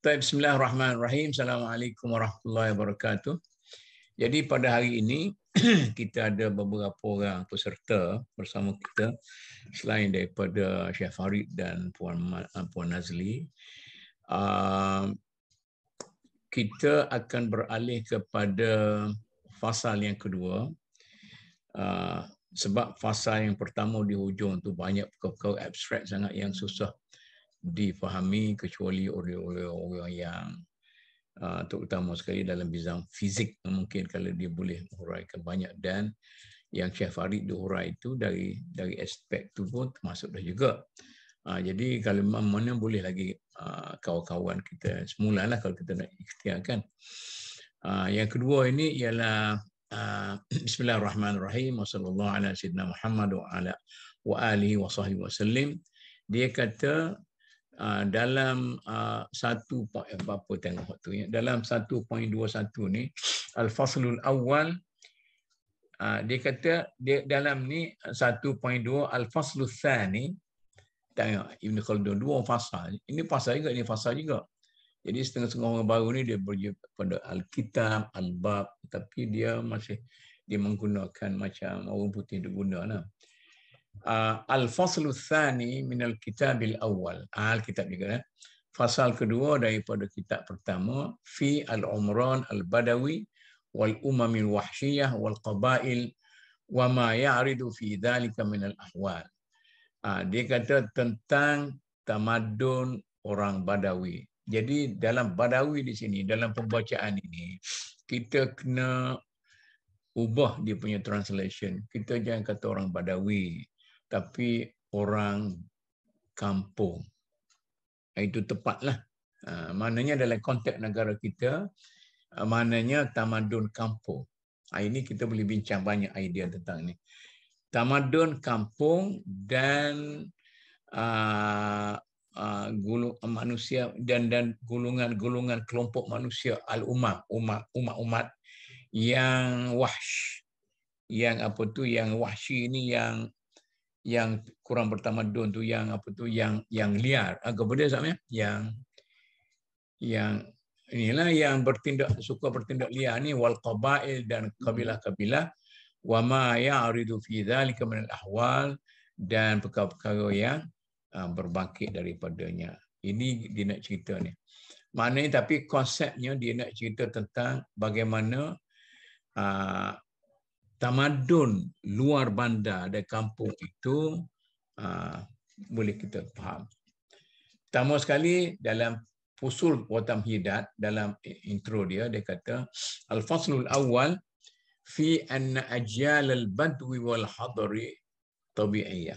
Bismillahirrahmanirrahim. Assalamualaikum warahmatullahi wabarakatuh. Jadi pada hari ini kita ada beberapa orang peserta bersama kita selain daripada Syekh Farid dan Puan Nazli. Kita akan beralih kepada fasal yang kedua. Sebab fasal yang pertama di hujung tu banyak perkara abstrak sangat yang susah difahami kecuali oleh orang yang terutama sekali dalam bidang fizik, mungkin kalau dia boleh huraikan banyak, dan yang Syekh Farid dihurai itu dari aspek tu pun termasuk dah juga. Jadi kalau mana boleh lagi kawan-kawan kita semulalah kalau kita nak ikhtiarkan. Yang kedua ini ialah Bismillahirrahmanirrahim. Wassallallahu ala sayyidina Muhammad wa alihi wa sahbihi wasallim. Dia kata dalam dalam 1.21 ni al-faslul awal, dia kata dia dalam ni 1.2 al-faslul tsani. Tengok Ibn Khaldun dua fasal. Ini fasal juga, ini fasal juga. Jadi setengah-setengah orang baru ni dia berjumpa pada al-kitab, al-bab, tapi dia masih menggunakan macam orang putih dia guna lah. Al-faslu tsani min al-kitabil awal. Al-kitab juga. Fasal kedua daripada kitab pertama, fi al-umran al-badawi wal umamil wahsyiyah wal qabail wa ma ya'ridu fi dhalika min al-ahwal. Dia kata tentang tamadun orang Badawi. Jadi dalam Badawi di sini, dalam pembacaan ini, kita kena ubah dia punya translation. Kita jangan kata orang Badawi, tapi orang kampung. Itu tepatlah. Maknanya dalam konteks negara kita, maknanya tamadun kampung. Ini kita boleh bincang banyak idea tentang ini. Tamadun kampung dan manusia dan golongan kelompok manusia umat yang wahsh, yang apa tu, yang wahsy ini, yang kurang bertamadun tu, yang apa tu, yang liar. Kepada sama yang inilah yang suka bertindak liar ni, wal qabail, dan kabilah-kabilah, wa ma ya'ridu fi dzalika min al-ahwal, dan perkara-perkara yang berbangkit daripadanya. Ini dia nak cerita ni. Maknanya, tapi konsepnya dia nak cerita tentang bagaimana tamadun luar bandar dan kampung itu boleh kita faham. Pertama sekali dalam fusul wa tamhidat, dalam intro dia kata al-faslul awal fi anna ajyal al-badwi wal hadari tabi'iyah.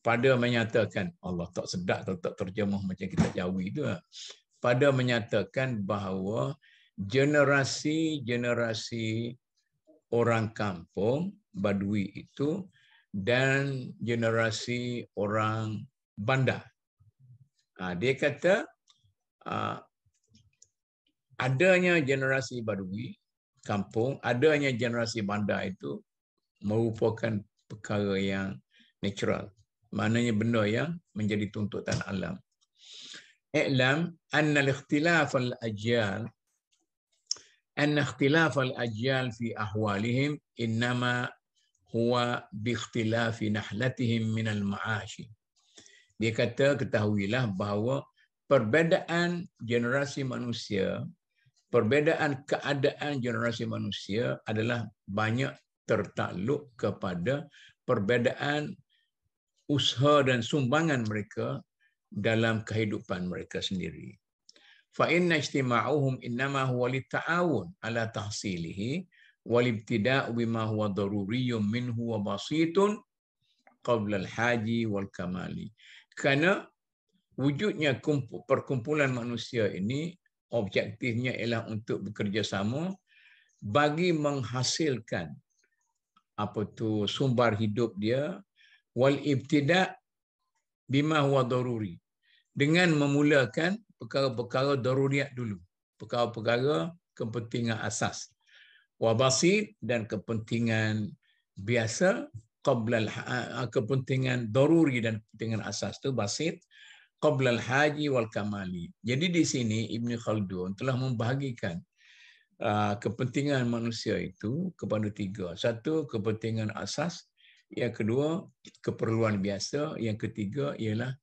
Pada menyatakan, Allah tak sedap kalau tak terjemah macam kita Jawi tu. Pada menyatakan bahawa generasi orang kampung Badui itu dan generasi orang bandar. Dia kata adanya generasi Badui kampung, adanya generasi bandar itu merupakan perkara yang natural. Maknanya benda yang menjadi tuntutan alam. I'lam anna al-ikhtilaf al-ajyal fi ahwalihim innama huwa bi ikhtilafi nahlatihim min al-ma'ashi. Dia kata ketahuilah bahawa perbezaan generasi manusia, perbezaan keadaan generasi manusia adalah banyak tertakluk kepada perbezaan usaha dan sumbangan mereka dalam kehidupan mereka sendiri. Fa inna ijtima'uhum innama huwa lita'awun ala tahsilihi wal ibtida'u bima huwa daruriyyun minhu wa basitun qabla al-haji wal kamali. Kerana wujudnya perkumpulan manusia ini objektifnya ialah untuk bekerjasama bagi menghasilkan sumber hidup dia, wal ibtida' bima huwa daruri, dengan memulakan perkara-perkara daruriyat dulu, perkara-perkara kepentingan asas, wa basit, dan kepentingan biasa, kepentingan daruri dan kepentingan asas tu basit, qabla al-haji wal kamali. Jadi di sini Ibn Khaldun telah membahagikan kepentingan manusia itu kepada 3. Satu, kepentingan asas. Yang kedua, keperluan biasa. Yang ketiga ialah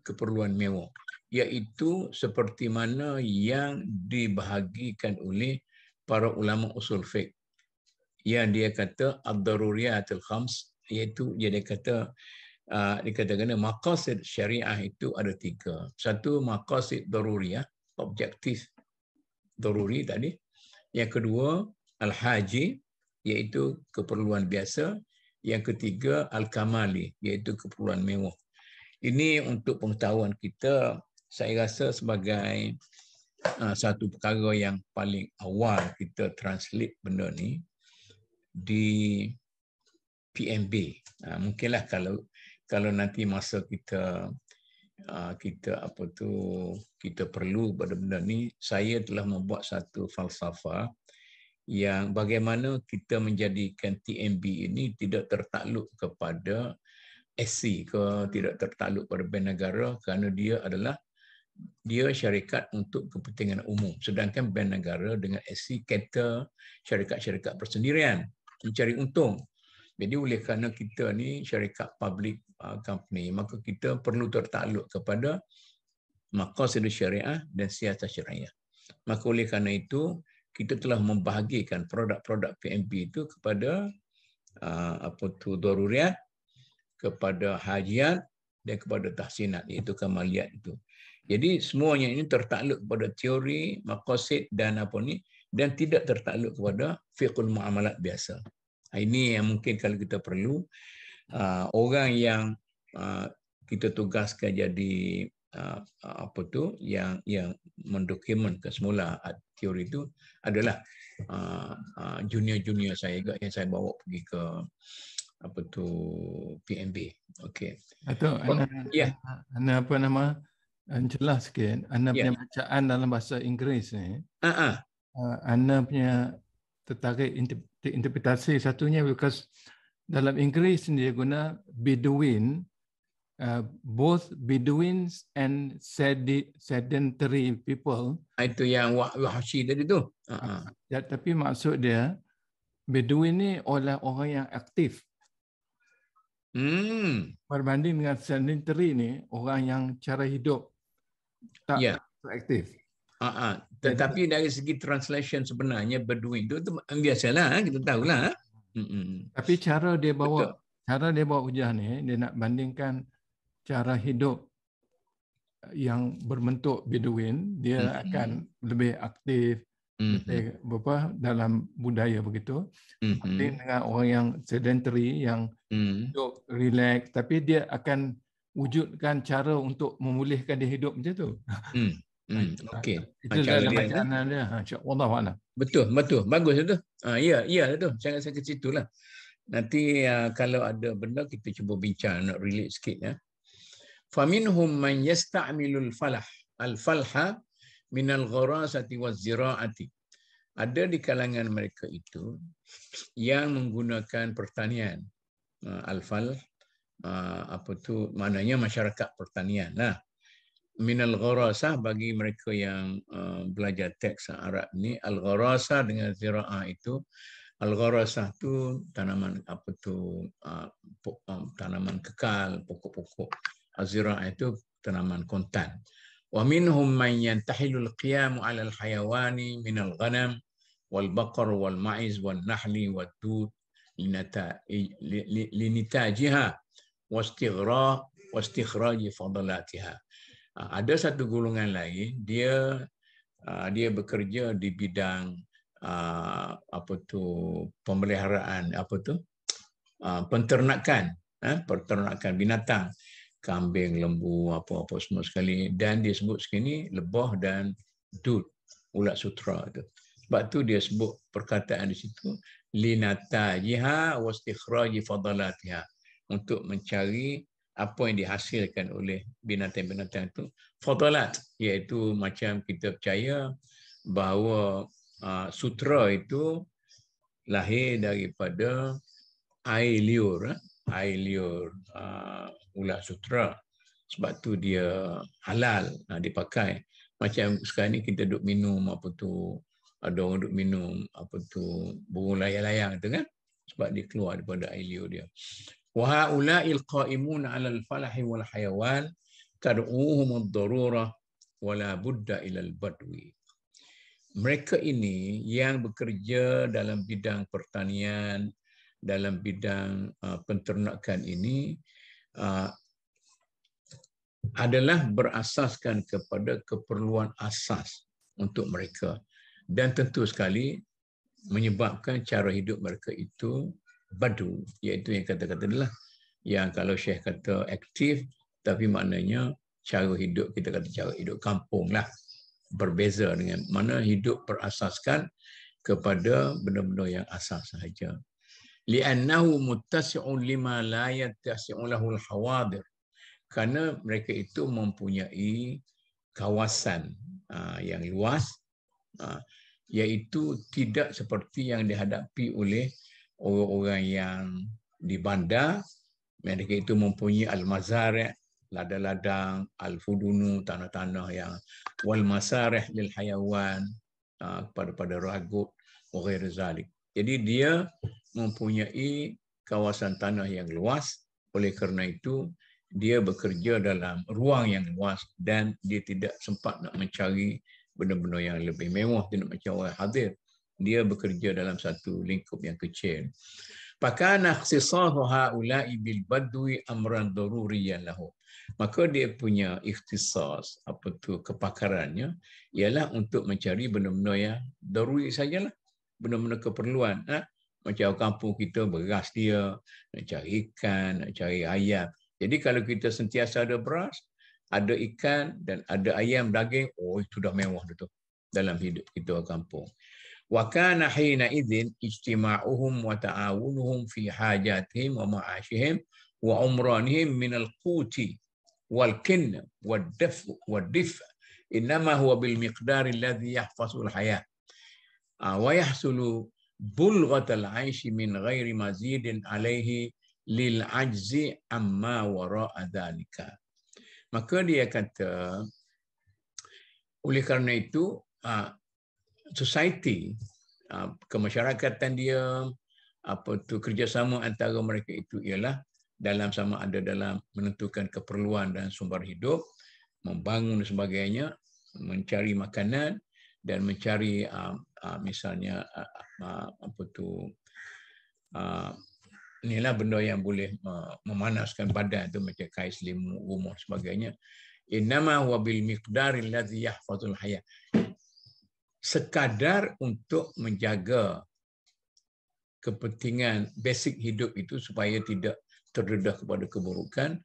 keperluan mewah. Iaitu seperti mana yang dibahagikan oleh para ulama usul fiqh. Yang dia kata ad-daruriyatul khams, iaitu dia kata dikatakan maqasid syariah itu ada 3. Satu, maqasid daruriyah, objektif daruri tadi. Yang kedua, al-haji, iaitu keperluan biasa. Yang ketiga, al-kamali, iaitu keperluan mewah. Ini untuk pengetahuan kita, saya rasa sebagai satu perkara yang paling awal kita translate benda ni di PMB. Mungkinlah kalau nanti masa kita kita perlu pada benda ni, saya telah membuat satu falsafah yang bagaimana kita menjadikan TMB ini tidak tertakluk kepada SC ke, tidak tertakluk pada bank negara, kerana dia syarikat untuk kepentingan umum. Sedangkan bank negara dengan SC kata syarikat-syarikat persendirian mencari untung. Jadi oleh kerana kita ni syarikat public company, maka kita perlu tertakluk kepada maqasid syariah dan siasat syariah. Maka oleh kerana itu kita telah membahagikan produk-produk PMB itu kepada daruriyat, kepada hajiat dan kepada tahsinat, iaitu kamaliyat itu. Jadi semuanya ini tertakluk kepada teori, maqasid dan dan tidak tertakluk kepada fiqhul muamalat biasa. Ini yang mungkin kalau kita perlu orang yang kita tugaskan jadi yang mendokumen ke semula teori itu adalah junior saya juga yang saya bawa pergi ke PMB. Okey. Atau Ana apa nama jelas sikit. Ana punya bacaan dalam bahasa Inggeris ni. Ana punya tertarik interpretasi satunya because dalam Inggeris dia guna Bedouin, both Bedouins and sedentary people. Itu yang Wahsy tadi tu. Tapi maksud dia Bedouin ni oleh orang yang aktif. Berbanding dengan sedentary ni orang yang cara hidup tak aktif. Tetapi dari segi translation sebenarnya Bedouin itu biasalah, kita tahulah. Tapi cara dia bawa hujah ni, dia nak bandingkan cara hidup yang berbentuk Bedouin, dia akan lebih aktif, lebih dalam budaya begitu. Dengan orang yang sedentary, yang hidup relax, tapi dia akan wujudkan cara untuk memulihkan dia hidup macam tu. Okey. Itu dalam bacaan dia. Wallahu a'lam. Betul. Bagus itu. Ya tu. Saya rasa ke situlah. Nanti kalau ada benda kita cuba bincang, nak relate sikit ya. Faminhum man yasta'milul al-falha min al-gharasati waz-zira'ati. Ada di kalangan mereka itu yang menggunakan pertanian. Al-falh maknanya masyarakat pertanian lah. Minal gharasah, bagi mereka yang belajar teks Arab ni, al-gharasah dengan zira'ah itu, al-gharasah tu tanaman tanaman kekal, pokok-pokok. Az-zira'ah itu tanaman kontan. Wa minhum man yantahilul qiyamu 'ala al-hayawani minal ghanam wal baqar wal ma'iz wal nahli wad dud linitajiha wastikhraji fadalatiha. Ada satu golongan lain, dia bekerja di bidang pemeliharaan peternakan binatang, kambing, lembu, apa-apa semua sekali, dan dia sebut sekini lebah dan dud, ulat sutra itu. Sebab tu dia sebut perkataan di situ linatajiha wastikhraji fadalatiha, untuk mencari apa yang dihasilkan oleh binatang-binatang itu. Fadalat, iaitu macam kita percaya bahawa sutra itu lahir daripada air liur ulat sutra. sebab tu dia halal dipakai. Macam sekarang ni kita duk minum ada orang duk minum burung layang-layang tu kan, sebab dia keluar daripada air liur dia. Wa haula'il qa'imun 'alal falahi wal hayawan tad'uhum ad-darurah wala budda ila al-badwi. Mereka ini yang bekerja dalam bidang pertanian, dalam bidang penternakan ini adalah berasaskan kepada keperluan asas untuk mereka, dan tentu sekali menyebabkan cara hidup mereka itu badu, iaitu yang kata-kata adalah yang kalau Syekh kata aktif, tapi maknanya cara hidup, kita kata cara hidup kampung lah, berbeza dengan mana hidup berasaskan kepada benda-benda yang asas sahaja. Li'annahu muttasi'un lima la yattasi'u lahul hawadir, kerana mereka itu mempunyai kawasan yang luas, iaitu tidak seperti yang dihadapi oleh orang-orang yang di bandar. Mereka itu mempunyai al-mazari', ladang-ladang, al-fudunu, tanah-tanah yang wal masarih lil hayawan, pada ragut wa ghairi zalik. Jadi dia mempunyai kawasan tanah yang luas, oleh kerana itu dia bekerja dalam ruang yang luas dan dia tidak sempat nak mencari benda-benda yang lebih mewah, tidak macam orang hadir. Dia bekerja dalam satu lingkup yang kecil. Fakana ikhtisasu haula'i bil badwi amran daruriyan lahu. Maka dia punya ikhtisas, kepakarannya ialah untuk mencari benda-benda yang daruri sajalah, benda-benda keperluan. Macam kampung kita beras dia, nak cari ikan, nak cari ayam. Jadi kalau kita sentiasa ada beras, ada ikan dan ada ayam, daging, itu dah mewah tu dalam hidup kita kampung. Wa kana hina idzin ijtima'uhum wa ta'awunuhum fi hajatihim wa ma'ashihim wa umranihim min al-quti wal kin wad dif inma huwa bil miqdar alladhi yahfazu al-hayah wa yahsulu bulghatal 'aishi min ghairi mazidin 'alayhi lil ajzi amma wara'a dhalika. Maka dia kata, oleh kerana itu society, kemasyarakatan dia, kerjasama antara mereka itu ialah dalam sama ada dalam menentukan keperluan dan sumber hidup, membangun dan sebagainya, mencari makanan dan mencari misalnya inilah benda yang boleh memanaskan badan tu, macam kais, selimut, rumah sebagainya. Innama huwa bil miqdaril ladzi yahfazul hayat. Sekadar untuk menjaga kepentingan basic hidup itu supaya tidak terdedah kepada keburukan.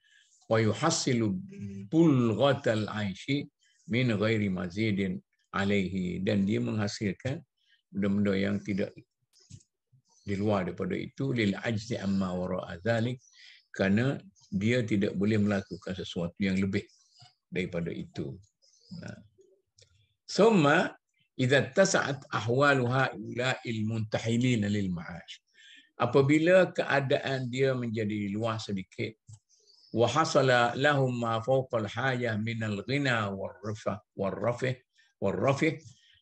Wa yuhassilu bulghatal 'aishi min ghairi mazidin alaihi, dan dia menghasilkan benda-benda yang tidak di luar daripada itu, lil ajzi amma wara'a dzalik, kerana dia tidak boleh melakukan sesuatu yang lebih daripada itu. Summa idza tasa'at ahwalu haula'il muntahilin lil ma'ash, apabila keadaan dia menjadi luas sedikit, wa hasala lahum ma fawqa al-hajah min al-ghina war-rafih,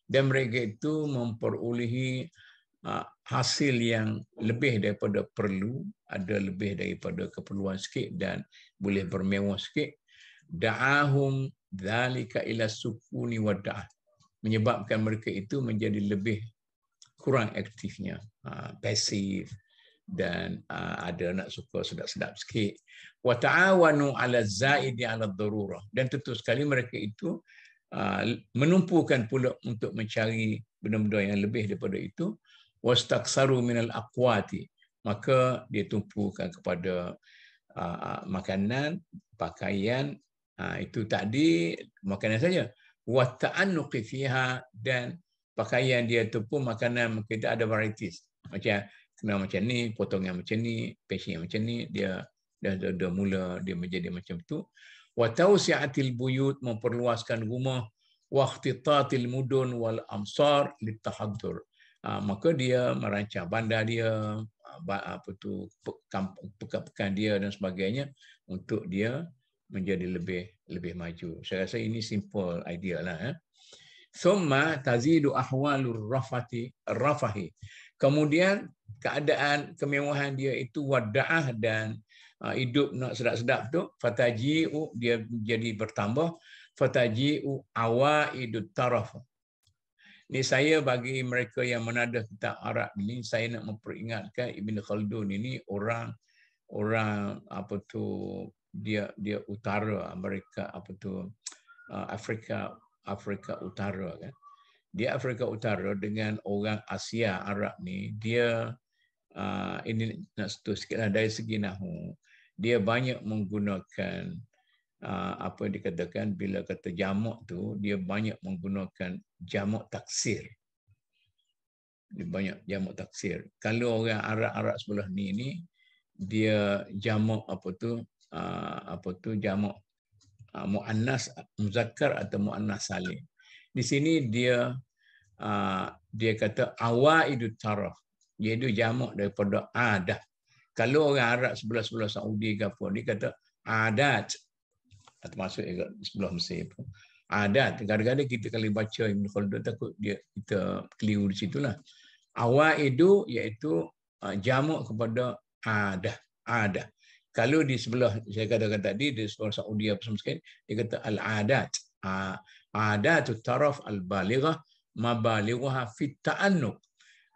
dan mereka itu memperolehi hasil yang lebih daripada perlu, ada lebih daripada keperluan sikit dan boleh bermewah sikit. Da'ahum dzalika ila sukuni wa da'ah, menyebabkan mereka itu menjadi lebih kurang aktifnya, pasif, dan ada nak suka sedap-sedap sikit. Wa ta'awanu 'ala zaidi 'ala darurah, dan tentu sekali mereka itu menumpukan pula untuk mencari benda-benda yang lebih daripada itu. Wastaksaru minal aqwati, maka dia tumpukan kepada makanan, pakaian, itu tadi makanan saja. Wa ta'annuqi fiha, dan pakaian dia tu pun makanan kita ada varieties, macam kena macam ni, potongan macam ni, patching macam ni, dia dah mula dia menjadi macam tu. Wa tawsi'atil buyut, memperluaskan rumah, wa ikhtitatil mudun wal amsar litahaddur, maka dia merancang bandar dia, pekan-pekan dia dan sebagainya, untuk dia menjadi lebih maju. Saya rasa ini simple idea lah. Thumma tazidu ahwalur rafahi. Kemudian keadaan kemewahan dia itu wada'ah dan hidup nak sedap-sedap tu, fataji'u, dia jadi bertambah, fataji'u awaidut taraf. Ini saya bagi mereka yang menadah kitab Arab ini, saya nak memperingatkan Ibn Khaldun ini orang apa tu, dia utara Amerika, apa tu, Afrika Utara kan. Dia Afrika Utara dengan orang Asia Arab ni, dia ini nak setuju sikitlah dari segi nahu. Dia banyak menggunakan apa yang dikatakan bila kata jamak tu, dia banyak menggunakan jamak taksir. Dia banyak jamak taksir. Kalau orang Arab sebelah ni dia jamak apa tu jamak muannas muzakkar atau muannas salim. Di sini dia kata awaidut taraf, iaitu jamak daripada adah. Kalau orang Arab sebelah Saudi ke apa, dia kata adat, termasuk juga sebelah Mesir pun. Adat, kadang-kadang kita kalau baca Ibn Khaldun takut kita keliru di situlah. Awaidu iaitu jamak kepada adah. Kalau di sebelah, saya katakan tadi, di sebelah Saudi apa semua sekali, dia kata al-adat. Adatut taraf al-balighah mabalighaha fit ta'annuq.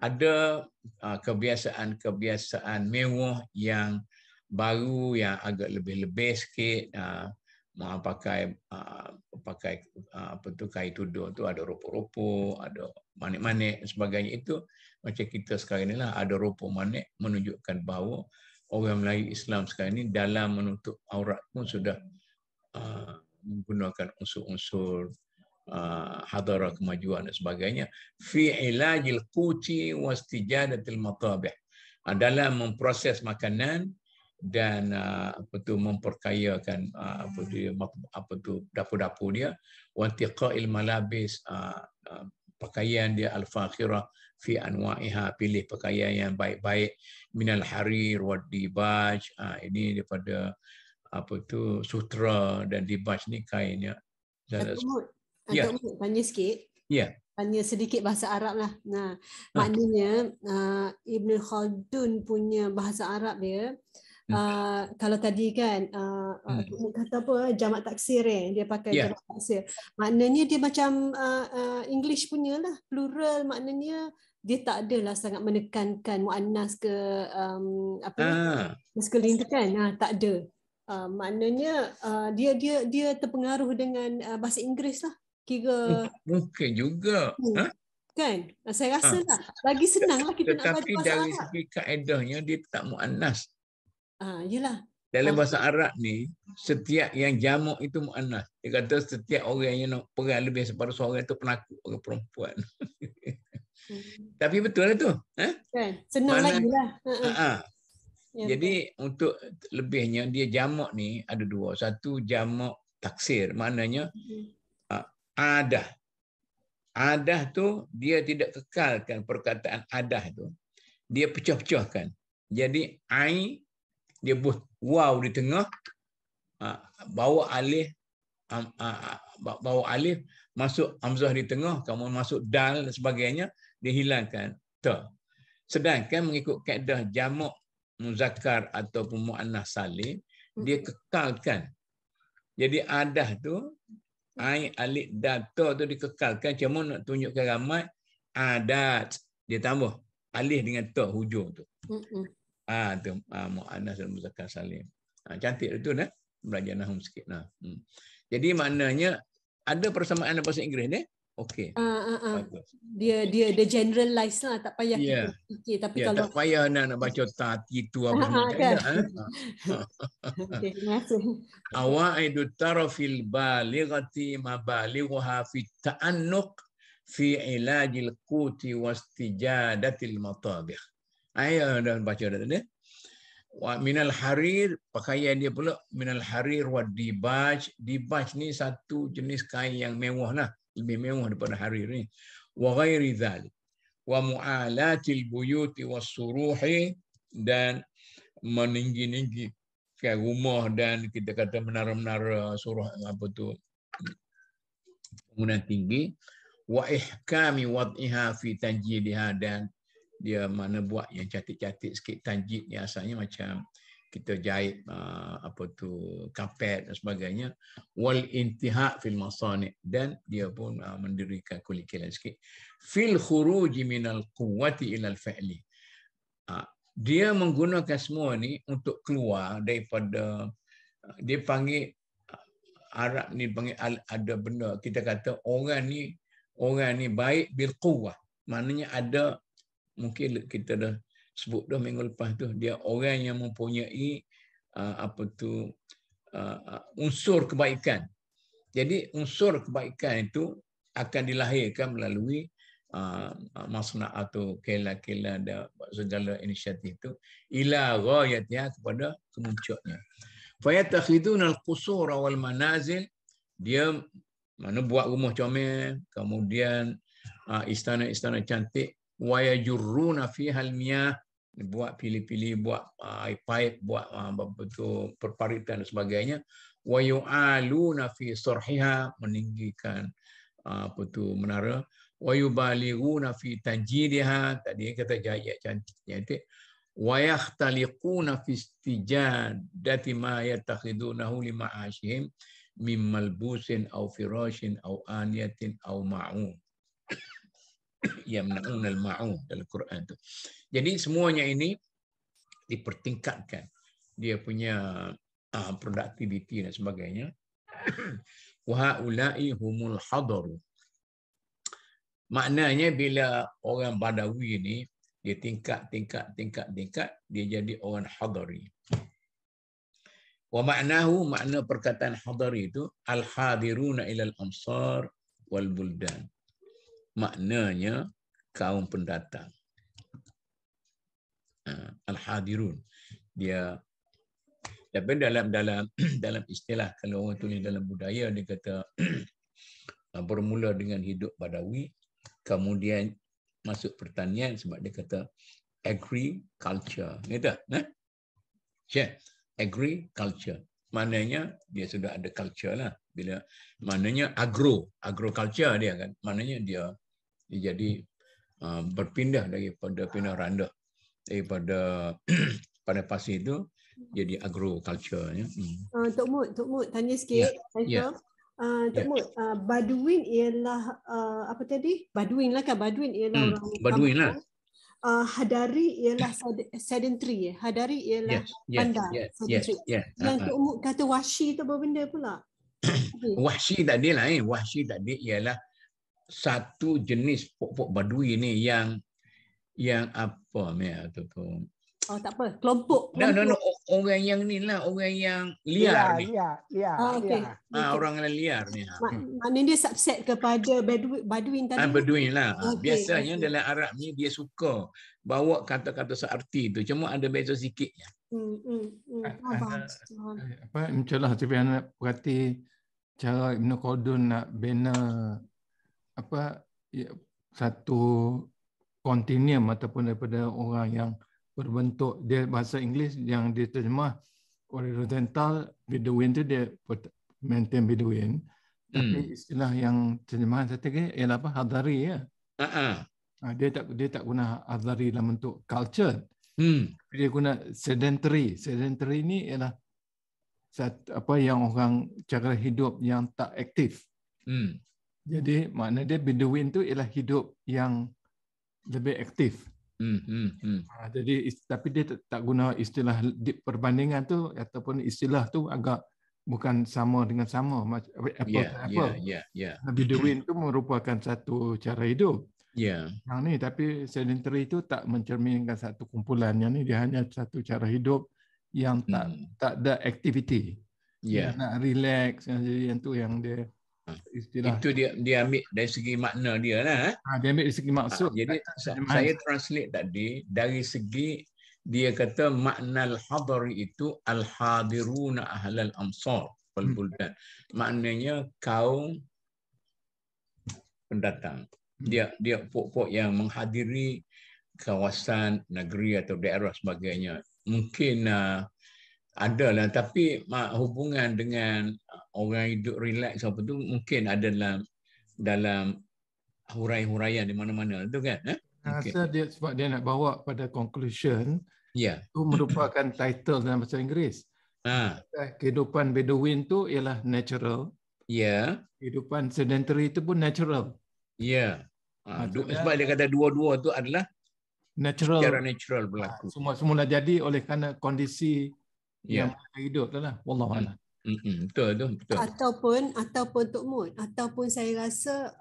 Ada kebiasaan mewah yang baru, yang agak lebih sikit, pakai apa tu, kain tudung tu ada rupa-rupa, ada manik-manik sebagainya. Itu macam kita sekarang ni lah, ada rupa manik menunjukkan bahawa orang Melayu Islam sekarang ni dalam menutup aurat pun sudah menggunakan unsur-unsur hadara kemajuan dan sebagainya. Fi ilajil quti wastijadatil matabih, dalam memproses makanan dan memperkayakan dapur-dapur dia, wantiqail malabis, pakaian dia al-fakhirah fi anwa'iha, pilih pakaian yang baik-baik, minal harir wad dibaj, ini daripada sutra dan dibaj ni kainnya. Untuk tanya sikit. Ya. Tanya sedikit bahasa Arab lah. Nah, maknanya Ibn Khaldun punya bahasa Arab dia, kalau tadi kan kata apa, jamak taksir dia pakai jamak taksir. Maknanya dia macam English punya lah, plural, maknanya dia tak adalah sangat menekankan muannas ke maskulin tu kan. Tak ada. Maknanya dia terpengaruh dengan bahasa Inggeris lah. Kira mungkin juga kan, saya rasa lah lagi senang lah kita nak baca tetapi bahasa dari Arab. segi kaedahnya dia tak muannas. Yelah. Dalam bahasa Arab ni, setiap yang jamak itu muannas. Dia kata setiap orang yang nak pegang lebih daripada seorang itu penakut orang perempuan. Tapi betul lah tu. Kan? Senang lagi lah. Jadi untuk lebihnya dia jamak ni ada dua. Satu jamak taksir, maknanya adah. Adah tu dia tidak kekalkan perkataan adah tu. Dia pecah-pecahkan. Jadi ai dia buat waw di tengah, bawa alif, masuk hamzah di tengah, kemudian masuk dal dan sebagainya, dihilangkan ta. Sedangkan mengikut kaedah jamak muzakkar ataupun muannas salim, dia kekalkan. Jadi adah tu ai alif data tu dikekalkan, cuma nak tunjukkan ramai adat, dia tambah alif dengan ta hujung tu. Tu muannas dan muzakkar salim. Cantik itu dah belajar nahwu sikit nah. Jadi maknanya ada persamaan dalam bahasa Inggeris ni. Okey. Dia generalize lah, tak payah kita fikir, tapi kalau tak payah nak baca tati tu apa semua kan. Okey, terima kasih. Awaidu tarafil balighati mabalighaha fi ta'annuq fi ilajil quti wastijadatil matabih. Ayah dah baca dah tadi. Wa minal harir, pakaian dia pula minal harir wa dibaj. Dibaj ni satu jenis kain yang mewah lah, lebih mewah daripada harir ni. Wa ghairi dzalik. Wa mu'alatil buyuti was suruhi, dan meninggi-ninggi rumah dan kita kata menara-menara surah apa tu bangunan tinggi, wa ihkami wad'iha fi tanjidiha, dan dia mana buat yang cantik-cantik sikit. Tanjid ni asalnya macam kita jahit apa tu kapet dan sebagainya. Wal intiha fil masani', dan dia pun mendirikan kulikilan sikit. Fil khuruji minal quwwati ilal fi'li. Dia menggunakan semua ni untuk keluar daripada, dia panggil Arab ni panggil ada benda, kita kata orang ni baik bil quwwah, maknanya ada, mungkin kita dah sebut dah minggu lepas tu, dia orang yang mempunyai apa tu unsur kebaikan. Jadi unsur kebaikan itu akan dilahirkan melalui masna' atau kela-kela dan segala inisiatif itu ila ghayatiha, kepada kemuncaknya. Fayatakhiduna al-qusura wal manazil, dia mana buat rumah comel, kemudian istana-istana cantik, wa yajurruna fiha al-miyah, buat pilih-pilih, buat pipe, buat betul perparitan dan sebagainya, wa yu'aluna fi sarhiha, meninggikan apa tu menara, wa yubalighuna fi tanjidiha, tadi kata jahit cantik, wa yakhtaliquna fi istijadati ma yatakhidunahu li ma'ashihim min malbusin aw firashin aw aniyatin aw ma'un. Yamna'un al-ma'un dalam Quran tu. Jadi semuanya ini dipertingkatkan dia punya productivity dan sebagainya. Wa haula'i humul hadaru. Maknanya bila orang Badawi ni dia tingkat, dia jadi orang hadari. Wa ma'nahu, makna perkataan hadari itu al-hadiruna ilal amsar wal buldan. Maknanya kaum pendatang. Al-hadirun. Dia, tapi dalam istilah, kalau orang tulis dalam budaya, dia kata bermula dengan hidup Badawi, kemudian masuk pertanian, sebab dia kata agriculture. Gitu, agriculture. Maknanya dia sudah ada culture lah. Bila maknanya agroculture dia kan. Maknanya dia jadi berpindah daripada pindah randah, daripada pada pasir itu jadi agroculture. Tok Mut tanya sikit. Tok Mut, Baduin ialah apa tadi? Baduin lah kan? Baduin ialah orang Baduin lah. Hadari ialah sedentary. Hadari ialah bandar. Sedentary. Yang Tok Mut kata wahsy tu apa benda pula? Wahsy tadi lain. Wahsy tadi ialah satu jenis pokok Badui ni yang apa tu. Oh tak apa, kelompok. No, orang yang ni lah, orang yang liar ni. Orang yang liar ni. Maknanya dia subset kepada Baduin tadi. Baduin lah. Biasanya dalam Arab ni dia suka bawa kata-kata searti tu, cuma ada beza sikitnya. Apa macamlah tapi anak perhati cara Ibn Khaldun nak bina apa satu kontinuum ataupun daripada orang yang berbentuk, dia bahasa Inggeris yang diterjemah horizontal Bedouin tu dia maintain Bedouin, tapi istilah yang terjemahan saya tadi ialah apa, Hadari ya. Dia tak guna Hadari dalam bentuk culture. Dia guna sedentary. Sedentary ni ialah apa yang orang cara hidup yang tak aktif. Jadi makna dia Bedouin tu ialah hidup yang lebih aktif. Jadi tapi dia tak guna istilah di perbandingan tu, ataupun istilah tu agak bukan sama dengan sama apple to apple. Bedouin tu merupakan satu cara hidup. Yang ni tapi sedentary tu tak mencerminkan satu kumpulan. Yang ni dia hanya satu cara hidup yang tak ada aktiviti. Dia nak relax, yang tu yang dia istilah. Itu dia ambil dari segi makna dia lah. Dia ambil dari segi maksud. Jadi saya translate tadi dari segi dia kata makna al-hadari itu al-hadiruna ahlal amsar wal buldan. Maknanya kaum pendatang. Dia pokok yang menghadiri kawasan negeri atau daerah sebagainya. Mungkin Adalah, tapi hubungan dengan orang hidup relax apa tu mungkin ada dalam hurai-huraian di mana-mana tu kan. Saya Okay. rasa dia sebab dia nak bawa pada conclusion, Ya. itu merupakan title dalam bahasa Inggeris. Kehidupan Bedouin tu ialah natural. Ya. Kehidupan sedentary itu pun natural. Ya. Maksudnya, sebab dia kata dua-dua tu adalah natural, secara natural berlaku. Semula jadi oleh kerana kondisi yang hidup lah. Wallahu a'lam. Betul. Ataupun Tok Mun, ataupun saya rasa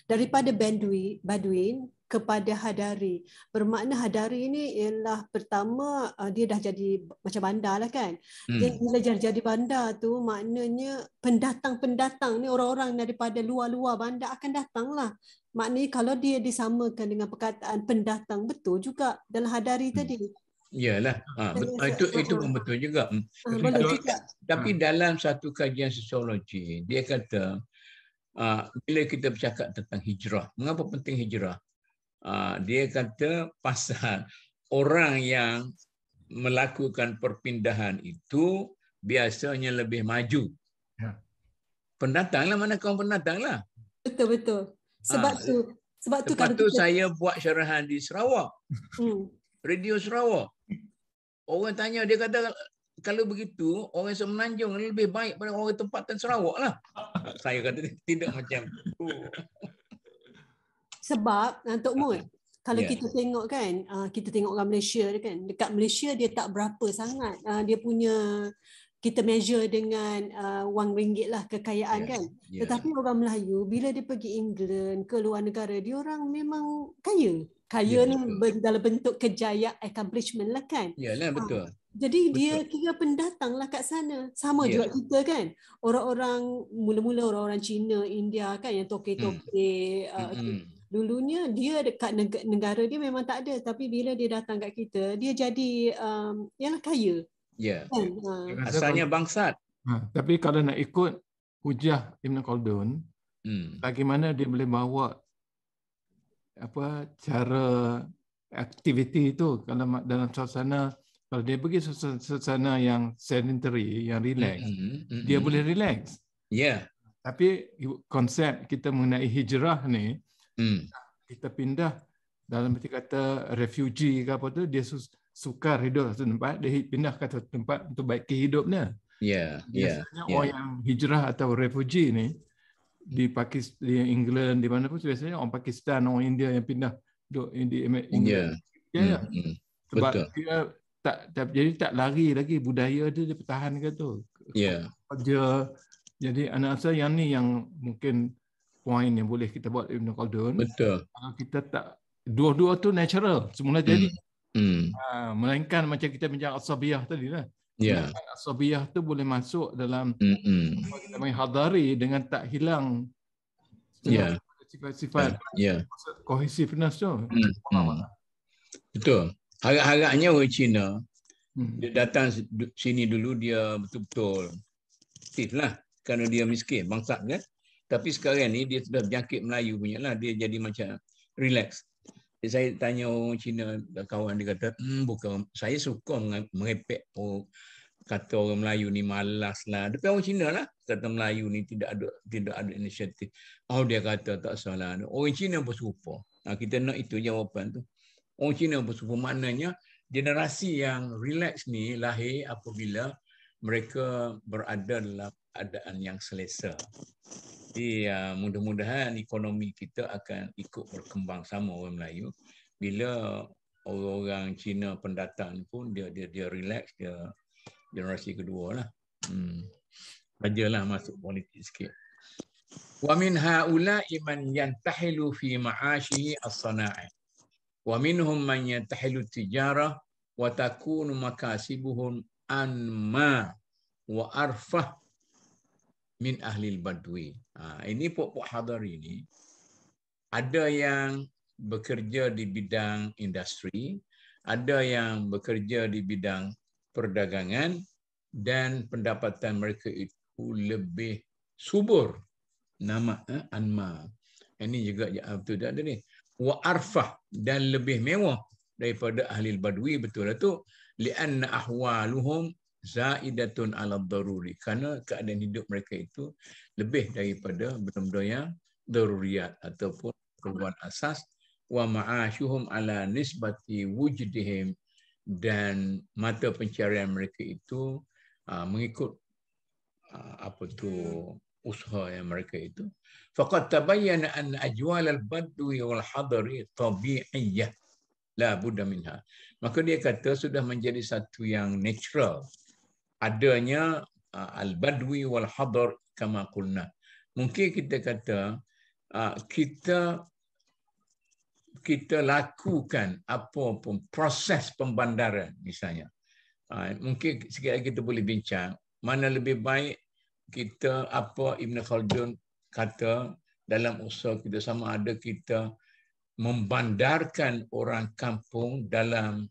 daripada Baduin kepada Hadari. Bermakna Hadari ni ialah pertama dia dah jadi macam bandar lah kan. Bila jadi bandar tu maknanya pendatang-pendatang ni orang-orang daripada luar-luar bandar akan datang lah. Maknanya kalau dia disamakan dengan perkataan pendatang, betul juga dalam Hadari tadi. Iyalah. Itu pun betul juga. Boleh juga. Tapi dalam satu kajian sosiologi, dia kata bila kita bercakap tentang hijrah, mengapa penting hijrah? Dia kata pasal orang yang melakukan perpindahan itu biasanya lebih maju. Pendatang lah, mana kaum pendatang lah. Betul. Sebab tu kalau saya buat syarahan di Sarawak. Radio Sarawak. Orang tanya, dia kata kalau begitu orang Semenanjung lebih baik pada orang tempatan Sarawak lah. Saya kata tidak macam tu. Sebab Tok Mun, kalau kita tengok kan, kita tengok orang Malaysia kan, dekat Malaysia dia tak berapa sangat. Dia punya, kita measure dengan wang ringgit lah kekayaan kan. Tetapi orang Melayu bila dia pergi England, ke luar negara, dia orang memang kaya. Ni dalam bentuk kejayaan, accomplishment lah kan. Yalah, betul. Jadi dia kira pendatang lah kat sana. Sama juga kita kan. Orang-orang, mula-mula orang-orang Cina, India kan yang toke-toke. Dulunya dia dekat negara dia memang tak ada. Tapi bila dia datang kat kita, dia jadi yalah kaya. Ya. Asalnya bangsat. Tapi kalau nak ikut hujah Ibn Khaldun, bagaimana dia boleh bawa cara aktiviti itu kalau dalam suasana, kalau dia pergi suasana yang sedentary, yang relax, dia boleh relax. Tapi konsep kita mengenai hijrah ni, kita pindah dalam arti kata refugee ke apa tu, dia sukar hidup satu tempat, dia pindah ke satu tempat untuk baik kehidupnya. Biasanya orang yang hijrah atau refugee ni di Pakistan, di England, di mana pun biasanya orang Pakistan, orang India yang pindah duduk di England. Sebab dia tak lari lagi, budaya dia pertahankan tu. Kerja. Jadi anak saya yang ni yang mungkin poin yang boleh kita buat Ibn Khaldun. Betul. Kalau kita tak, dua-dua tu natural, semula jadi. Melainkan macam kita bincang asabiyah tadi lah. Asabiyah tu boleh masuk dalam kita menghadari dengan tak hilang sifat-sifat cohesiveness tu. Betul. Harap-harapnya orang Cina dia datang sini dulu, dia betul-betul aktif lah kerana dia miskin, bangsat kan. Tapi sekarang ni dia sudah berjangkit Melayu punya lah, dia jadi macam relax. Saya tanya orang Cina, kawan dia kata, bukan, saya suka merepek kata orang Melayu ni malas lah. Tapi orang Cina lah kata Melayu ni tidak ada inisiatif. Dia kata tak salah. Orang Cina pun serupa. Kita nak itu jawapan tu. Orang Cina pun serupa, maknanya generasi yang relax ni lahir apabila mereka berada dalam keadaan yang selesa. Jadi mudah-mudahan ekonomi kita akan ikut berkembang sama orang Melayu. Bila orang-orang Cina pendatang pun dia relax, dia generasi kedua lah. Sajalah masuk politik sikit. Wa min haula'i man yantahilu fi ma'ashihi as-sana'i. Wa minhum man yantahilu tijarah wa takunu makasibuhum anma wa arfah min ahli al-badwi. Ini pokok hadari ini ada yang bekerja di bidang industri, ada yang bekerja di bidang perdagangan, dan pendapatan mereka itu lebih subur. Nama anma. Ini juga betul ada ni. Wa arfah, dan lebih mewah daripada ahli badwi, betul lah tu. Lianna ahwaluhum zaidatun 'ala daruri, kerana keadaan hidup mereka itu lebih daripada benda-benda yang daruriyat ataupun keperluan asas, wa ma'ashuhum 'ala nisbati wujdihim, dan mata pencarian mereka itu mengikut apa tu usaha yang mereka itu. Faqad tabayyana an ajwal al-badwi wal hadari tabi'iyyah la budda minha. Maka dia kata sudah menjadi satu yang natural adanya al-badwi wal hadar kama qulna. Mungkin kita kata kita lakukan apa pun proses pembandaran misalnya. Mungkin sikit lagi kita boleh bincang mana lebih baik kita apa Ibn Khaldun kata dalam usaha kita, sama ada kita membandarkan orang kampung dalam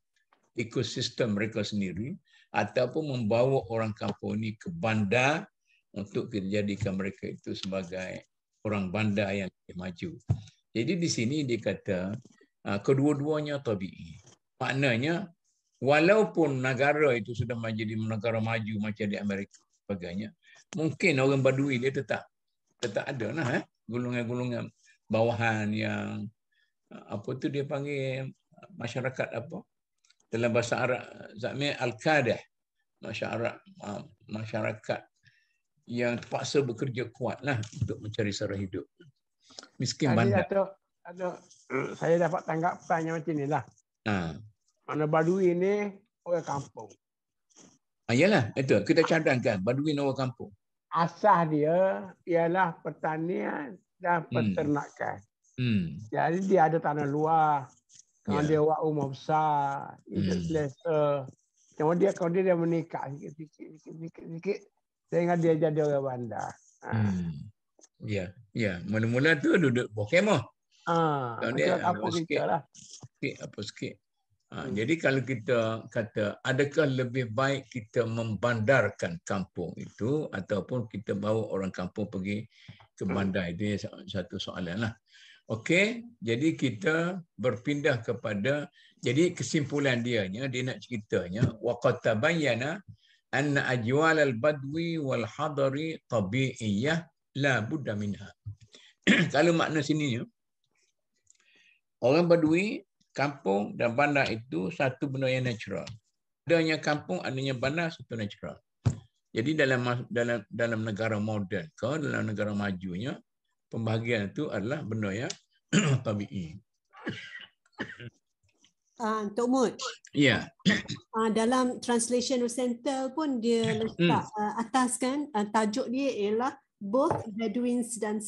ekosistem mereka sendiri ataupun membawa orang kampung ini ke bandar untuk kita jadikan mereka itu sebagai orang bandar yang lebih maju. Jadi di sini dia kata kedua-duanya tabi'i. Maknanya walaupun negara itu sudah menjadi negara maju macam di Amerika sebagainya, mungkin orang Badui dia tetap ada lah golongan-golongan bawahan yang apa tu dia panggil masyarakat apa dalam bahasa Arab Zakmi al-Qadah, masyarakat yang terpaksa bekerja kuat lah untuk mencari sara hidup. Miskin bandar. Saya dapat tanggapannya macam inilah. Mana Badui ini orang kampung. Yalah, itu kita cadangkan Badui orang kampung. Asas dia ialah pertanian dan peternakan. Jadi dia ada tanah luar. Kalau dia buat rumah besar, hidup selesa. Cuma dia kalau dia menikah sikit-sikit, sehingga dia jadi orang bandar. Ya. Mula-mula tu duduk bawah kemah. Dia apa sikit lah. Sikit. Jadi kalau kita kata adakah lebih baik kita membandarkan kampung itu ataupun kita bawa orang kampung pergi ke bandar, itu satu soalan lah. Okey, jadi kita berpindah kepada, jadi kesimpulan dia nak ceritanya waqad tabayyana anna ajwal al-badwi wal hadari tabi'iyyah la budda minha. Kalau makna sininya orang Badui, kampung dan bandar itu satu benda yang natural. Adanya kampung, adanya bandar, satu natural. Jadi dalam negara moden ke dalam negara majunya, pembahagian itu adalah benda yang tabi'i. Tok Mut. Ya. Dalam translation Rosenthal pun dia letak atas kan, tajuk dia ialah both Bedouins dan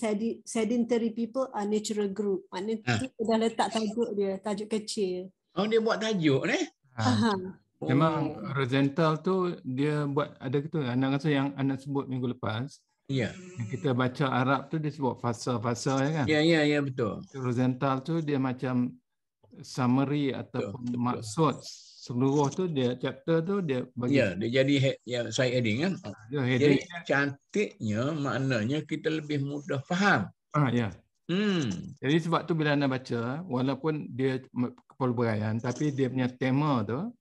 sedentary people are natural group. Maknanya tu dah letak tajuk dia, tajuk kecil. Oh, dia buat tajuk ni? Memang Rosenthal tu dia buat ada gitu, anak rasa yang anak sebut minggu lepas. Ya. Yang kita baca Arab tu dia sebut fasa-fasa ya kan? Ya betul. Rosenthal tu dia macam summary ataupun maksud seluruh tu, dia chapter tu dia bagi. Ya, dia jadi yang saya heading kan. Jadi cantiknya maknanya kita lebih mudah faham. Ya. Jadi sebab tu bila anda baca, walaupun dia kepelbagaian, tapi dia punya tema tu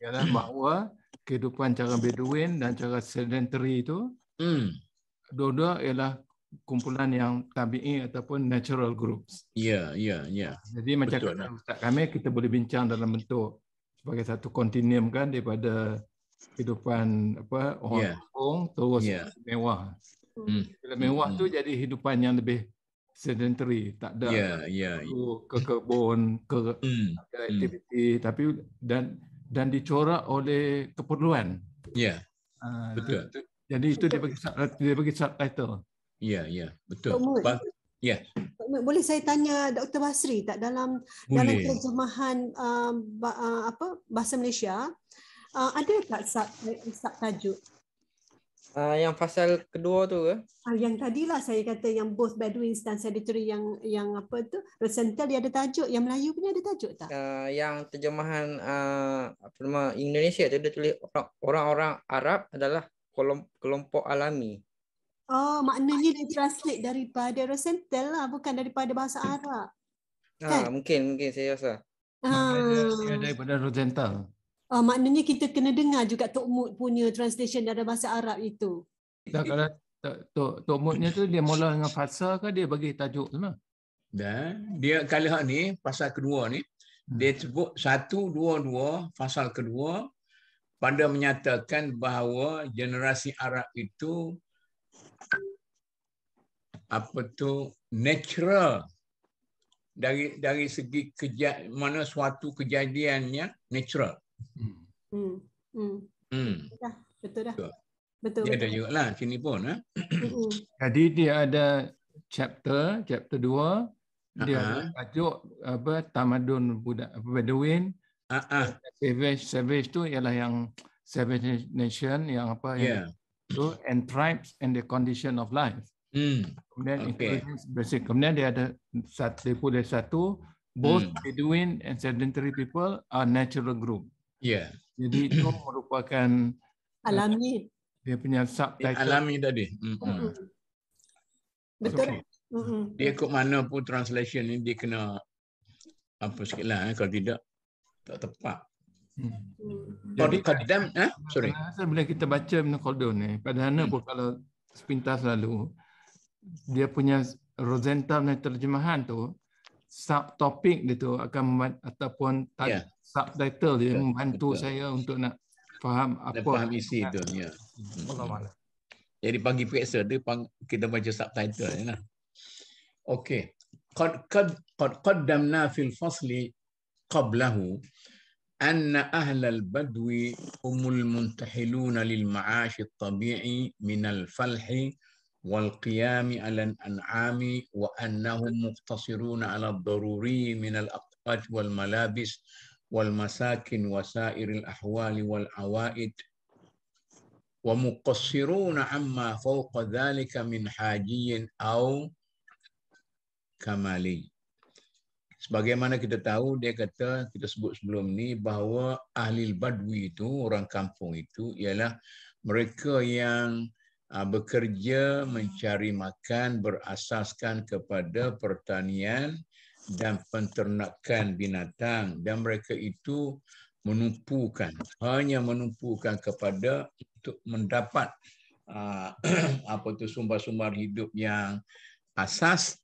ialah bahawa kehidupan cara Bedouin dan cara sedentary itu dua-dua ialah kumpulan yang tabi'i ataupun natural groups. Ya. Jadi macam kata Ustaz kami, kita boleh bincang dalam bentuk sebagai satu kontinuum kan, daripada kehidupan orang kampung terus mewah. Bila mewah tu jadi kehidupan yang lebih sedentary, tak ada ke kebun, ke aktiviti, tapi dan dicorak oleh keperluan. Ya. Betul. Jadi itu dia bagi subtitle. Ya, betul. Ya. Boleh saya tanya Dr. Basri tak dalam terjemahan bahasa Malaysia ada tak subtajuk? Yang pasal kedua tu ke? Yang tadilah saya kata yang both Bedouins dan sedentary yang apa tu, Rosenthal dia ada tajuk, yang Melayu punya ada tajuk tak? Yang terjemahan Indonesia tu dia tulis orang-orang Arab adalah kelompok alami. Oh, maknanya dia translate daripada Rosenthal lah, bukan daripada bahasa Arab. Kan? Mungkin saya rasa. Dia daripada Rosenthal. maknanya kita kena dengar juga Tok Mut punya translation dalam bahasa Arab itu. Dan kalau Tok Mutnya tu dia mula dengan fasa ke dia bagi tajuk semua? Dan dia kali ni pasal kedua ni dia sebut 122 pasal kedua pada menyatakan bahawa generasi Arab itu natural dari segi mana suatu kejadiannya natural. Betul dah. Betul. Dia ada juga lah sini pun. Jadi dia ada chapter 2. Dia ada tajuk tamadun budak Bedouin. Savage tu ialah yang savage nation yang yang tu, and tribes and the condition of life. Kemudian intelligence basic. Kemudian dia ada satu both Bedouin and sedentary people are natural group. Jadi itu merupakan alami. Dia punya subtitle alami tadi. Betul. Dia ikut mana pun translation ni dia kena apa sikitlah kalau tidak tak tepat. Jadi kadang sorry. Bila kita baca Ibn Khaldun ni, pada mana pun kalau sepintas lalu dia punya Rosenta terjemahan tu subtopik dia tu akan ataupun subtitle dia membantu saya untuk nak faham apa faham isi tu. Jadi pagi periksa dia kita baca subtitle je lah. Okey. قد قدمنا في الفصل قبله أن أهل البدو هم المنتحلون للمعاش الطبيعي من الفلح والقيام على الأنعام وأنهم مقتصرون على الضروري من الأقوات والملابس والمساكن وسائر الأحوال والعوائد ومقصرون عما فوق ذلك من حاجي أو kamali. Sebagaimana kita tahu, dia kata, kita sebut sebelum ni bahawa ahli badwi itu, orang kampung itu ialah mereka yang bekerja mencari makan berasaskan kepada pertanian dan penternakan binatang, dan mereka itu hanya menumpukan kepada untuk mendapat sumber-sumber hidup yang asas,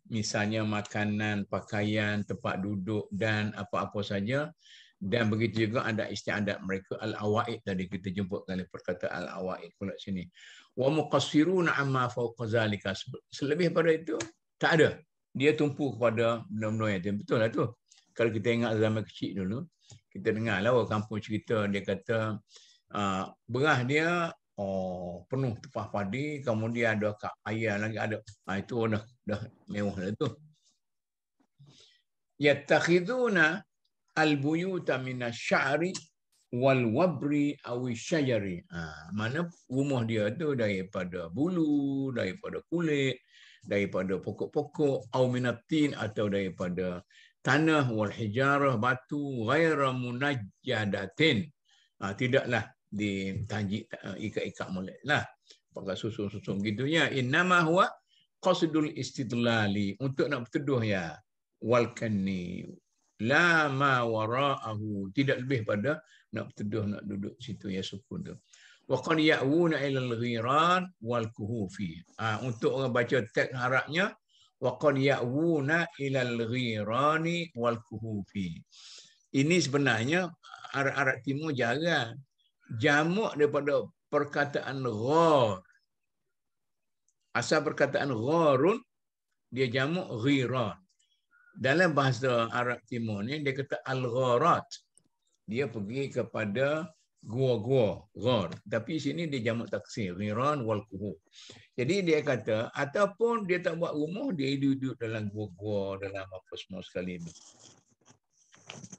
misalnya makanan, pakaian, tempat duduk dan apa-apa saja. Dan begitu juga ada istiadat mereka al-awaid, tadi kita jemput kali perkataan al-awaid pula sini. Wa muqassiruna amma fawqa zalika. Selebih pada itu tak ada. Dia tumpu kepada benda-benda yang betul lah tu. Kalau kita ingat zaman kecil dulu, kita dengarlah orang kampung cerita, dia kata beras dia penuh tepah padi, kemudian ada ayam lagi ada. Itu dah mewah dah tu. Yattakhiduna al-buyuta minasy-sya'ri wal wabri aw syajari. Mana rumah dia tu daripada bulu, daripada kulit, daripada pokok-pokok, aw minatin atau daripada tanah, wal hijarah, batu, ghaira munajjadatin. Tidaklah ditajik ikat-ikat molek lah, pakai susun-susun gitunya. Innama huwa qasdul istidlali, untuk nak berteduh ya, wal kanni la ma wara'ahu, tidak lebih pada nak berteduh, nak duduk situ ya, sukun tu. Wa qad ya'wuna ila al-ghiran wal kuhufi. Untuk orang baca teks Arabnya, wa qad ya'wuna ila al-ghirani wal kuhufi. Ini sebenarnya Arab Timur jarang jamak daripada perkataan ghar. Asal perkataan gharun, dia jamak ghiran. Dalam bahasa Arab Timur ni, dia kata al-gharat. Dia pergi kepada gua-gua, ghar. Tapi sini dia jamak taksir, ghiran wal kuhuf. Jadi dia kata, ataupun dia tak buat rumah, dia duduk dalam gua-gua, dalam apa semua sekali itu.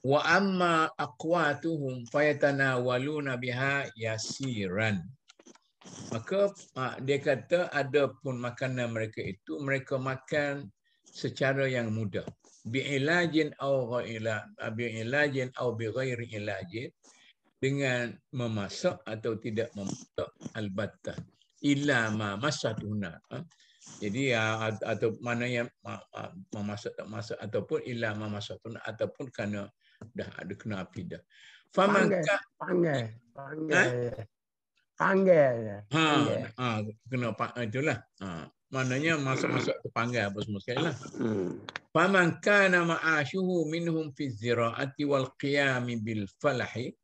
Wa amma aqwatuhum fayatanawaluna biha yasiran. Maka dia kata ada pun makanan mereka itu mereka makan secara yang mudah. Bi'ilajin aw bi'ilajin aw bighairi ilajin, dengan memasak atau tidak memasak, albattah illa ma masatuna, Jadi atau mana yang memasak tak masak ataupun illa mamasatun ataupun kerana dah ada kena api dah. Panggil. Kena itulah. Maknanya masak-masak terpanggil apa semua sekali lah. Faman kana ma'ashuhu minhum fi zira'ati wal qiyam bil falahi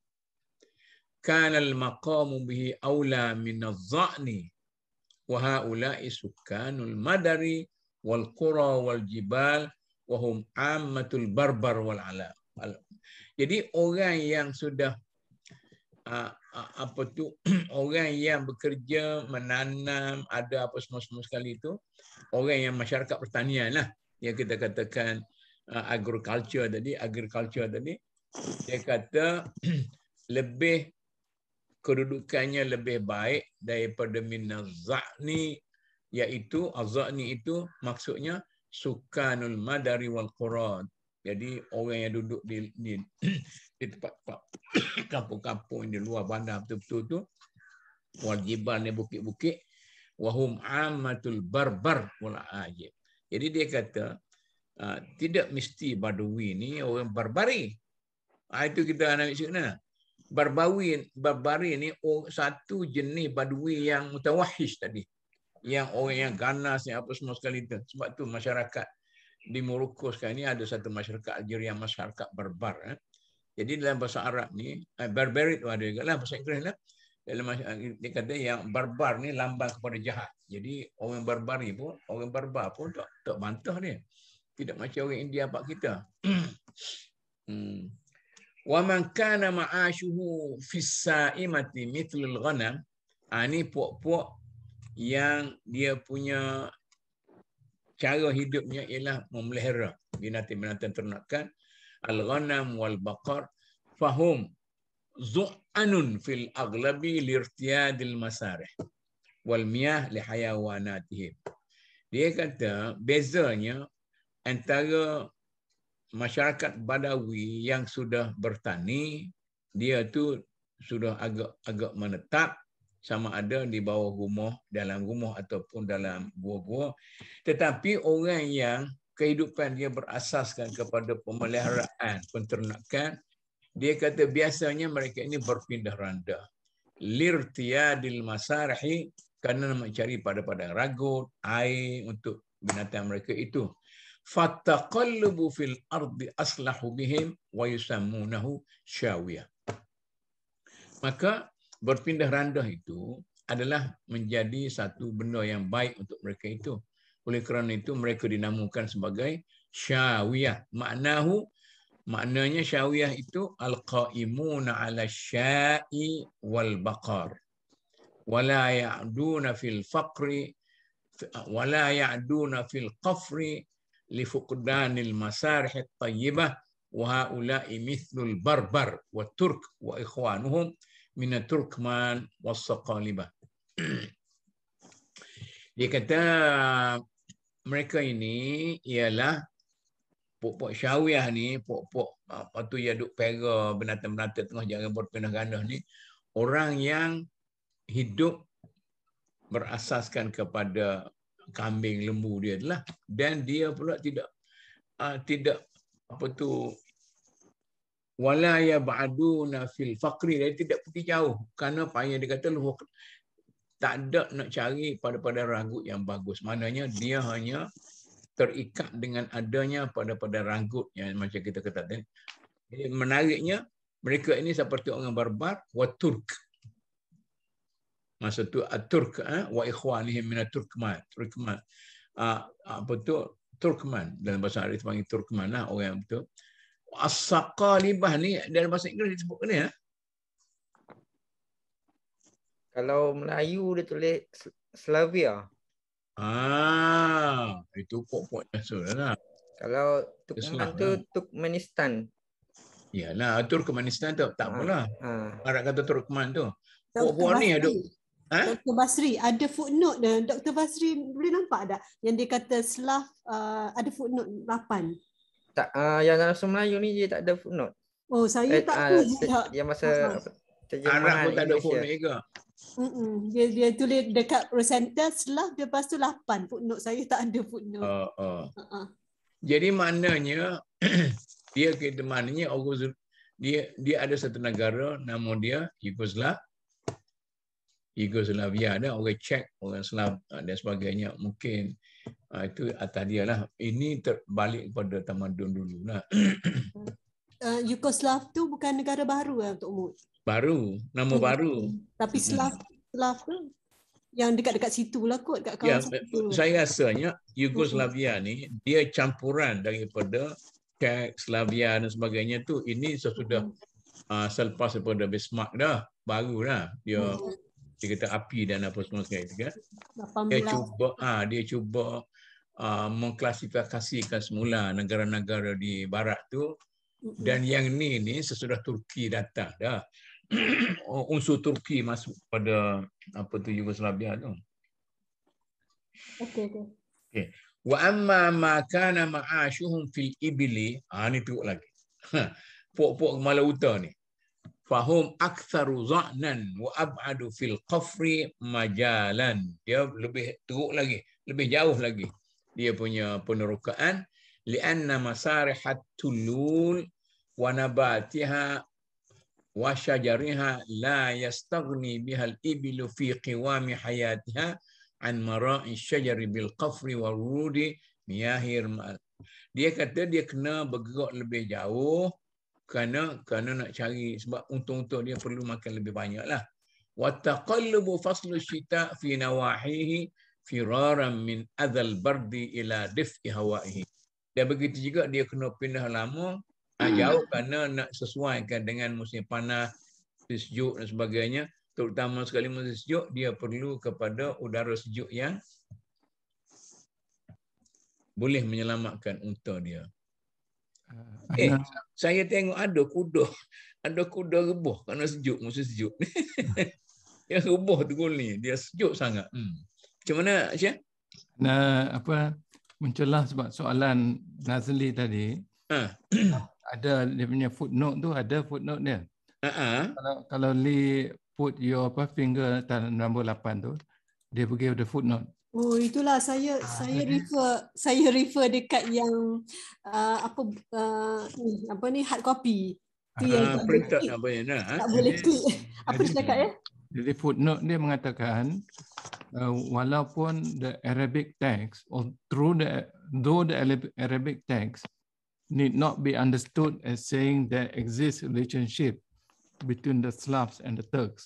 kana al maqamu bihi aula min adh-dha'ni wa haula'i sukkanul madari wal qura wal jibal wa hum ammatul barbar wal alam. Jadi orang yang sudah orang yang bekerja menanam ada apa semua sekali itu orang yang masyarakat pertanian lah yang kita katakan agriculture tadi dia kata lebih kedudukannya lebih baik daripada minaz-za'ni, iaitu az-za'ni itu maksudnya sukanul madari wal qura. Jadi orang yang duduk di tempat kampung-kampung di luar bandar betul-betul tu, wal jibal ni bukit-bukit, wahum ammatul barbar wal ajib. Jadi dia kata tidak mesti Badui ni orang barbari. Itu kita nak maksudnya. Barbari ni satu jenis Badui yang mutawahish tadi. Yang orang yang ganas yang apa semua sekali itu. Sebab tu masyarakat di Morocco sekarang ni ada satu masyarakat Algeria, masyarakat barbar. Jadi dalam bahasa Arab ni, barbaric ada juga lah, bahasa Inggeris lah. Dia kata yang barbar ni lambang kepada jahat. Jadi orang barbari pun, orang barbar pun tak bantah dia. Tidak macam orang India pak kita. Wa man kana ma'ashuhu fis sa'imati mithlul ghanam. Ni puak-puak yang dia punya cara hidupnya ialah memelihara binatang-binatang ternakan, al-ghanam wal baqar, fahum zu'anun fil aghlabi lirtiyadil masarih wal miyah li hayawanatihim. Dia kata bezanya antara masyarakat Badawi yang sudah bertani, dia tu sudah agak menetap, sama ada di bawah rumah, dalam rumah ataupun dalam gua-gua. Tetapi orang yang kehidupan dia berasaskan kepada pemeliharaan, penternakan, dia kata biasanya mereka ini berpindah randa. Lirtiyadil masarhi, kerana mencari pada padang ragut, air untuk binatang mereka itu. Fataqallubu fil ardi aslahu bihim wa yusammunahu syawiyah. Maka berpindah randah itu adalah menjadi satu benda yang baik untuk mereka itu. Oleh kerana itu mereka dinamakan sebagai syawiyah. Maknanya syawiyah itu al-qaimuna 'ala syai wal baqar. Wala ya'duna fil faqri wala ya'duna fil qafri li fuqdanil masarih at-tayyibah wa haula'i mithlul barbar wa turk wa ikhwanuhum min at-turkman was-saqalibah. Dia kata mereka ini ialah pok-pok syawiyah ni, pok-pok apa tu yang duk pera binatang-binatang tengah jalan berpindah randah ni, orang yang hidup berasaskan kepada kambing lembu dia adalah, dan dia pula tidak apa tu wala yab'aduna fil faqri, dia tidak pergi jauh kerana apa yang dia kata tak ada nak cari pada ranggut yang bagus. Maknanya dia hanya terikat dengan adanya pada ranggut yang macam kita kata tadi. Jadi menariknya mereka ini seperti orang barbar wa turk. Maksud tu at-turk wa ikhwanihim min at-turkman. Turkman. Apa tu Turkman dalam bahasa Arab dipanggil Turkman lah orang betul. As-saqalibah ni dalam bahasa Inggeris disebut ni Kalau Melayu dia tulis Slavia. Itu pok-pok lah. Kalau Turkman tu Turkmenistan. Yalah, Turkmenistan tu tak apalah. Arab kata Turkman tu. Pok-pok ni ada. Dr. Basri, ada footnote dia. Dr. Basri boleh nampak tak? Yang dia kata Slav, ada footnote 8. Tak, yang dalam bahasa Melayu ni dia tak ada footnote. Oh, saya tak tahu. Yang masa terjemahan Arab pun tak ada footnote juga. Dia tulis dekat Rosetta Slav, lepas tu 8 footnote. Saya tak ada footnote. Jadi maknanya maknanya dia ada satu negara nama dia Yugoslavia, ada orang Czech, orang Slav dan sebagainya. Mungkin itu atas dia lah. Ini terbalik pada tamadun dulu lah. Yugoslav tu bukan negara baru lah Tok Mut. Baru, nama baru. Tapi Slav tu yang dekat-dekat situ lah kot, kat kawasan situ. Saya rasanya Yugoslavia ni dia campuran daripada Czech, Slavia dan sebagainya tu. Ini sesudah selepas daripada Bismarck dah, barulah dia kata api dan apa semua sekali itu kan. Dia cuba mengklasifikasikan semula negara-negara di barat tu, dan yang ni sesudah Turki datang dah. Unsur Turki masuk pada apa tu Yugoslavia tu. Okey. Wa amma ma kana ma'ashuhum fil ibli, ni teruk lagi. Pok-pok kepala utara ni. Fahum aktsaru za'nan wa ab'adu fil qafri majalan. Dia lebih teruk lagi, lebih jauh lagi dia punya penerokaan. Lianna masarihat tulul wa nabatiha wa syajariha la yastaghni bihal ibilu fi qiwami hayatiha an mara'i syajari bil qafri wa rudi miyahir ma'al. Dia kata dia kena bergerak lebih jauh kerana nak cari, sebab untung-untung dia perlu makan lebih banyak lah. Wa taqallubu faslu syita fi nawahihi firaran min adzal bardi ila dif'i hawaihi. Dan begitu juga dia kena pindah lama jauh kerana nak sesuaikan dengan musim panas, sejuk dan sebagainya. Terutama sekali musim sejuk, dia perlu kepada udara sejuk yang boleh menyelamatkan unta dia. Saya tengok ada kuda rebah kerana sejuk, musim sejuk. Dia rebah tu ni, dia sejuk sangat. Macam mana Syah? Muncullah sebab soalan Nazli tadi. Ada dia punya footnote tu, ada footnote dia. Kalau Lee put your finger nombor 8 tu, dia pergi ada footnote. Oh, itulah saya refer dekat yang hard copy. Tu yang printed tak boleh klik. Apa dia cakap ya? Jadi footnote dia mengatakan walaupun the Arabic text or though the Arabic text need not be understood as saying there exists relationship between the Slavs and the Turks.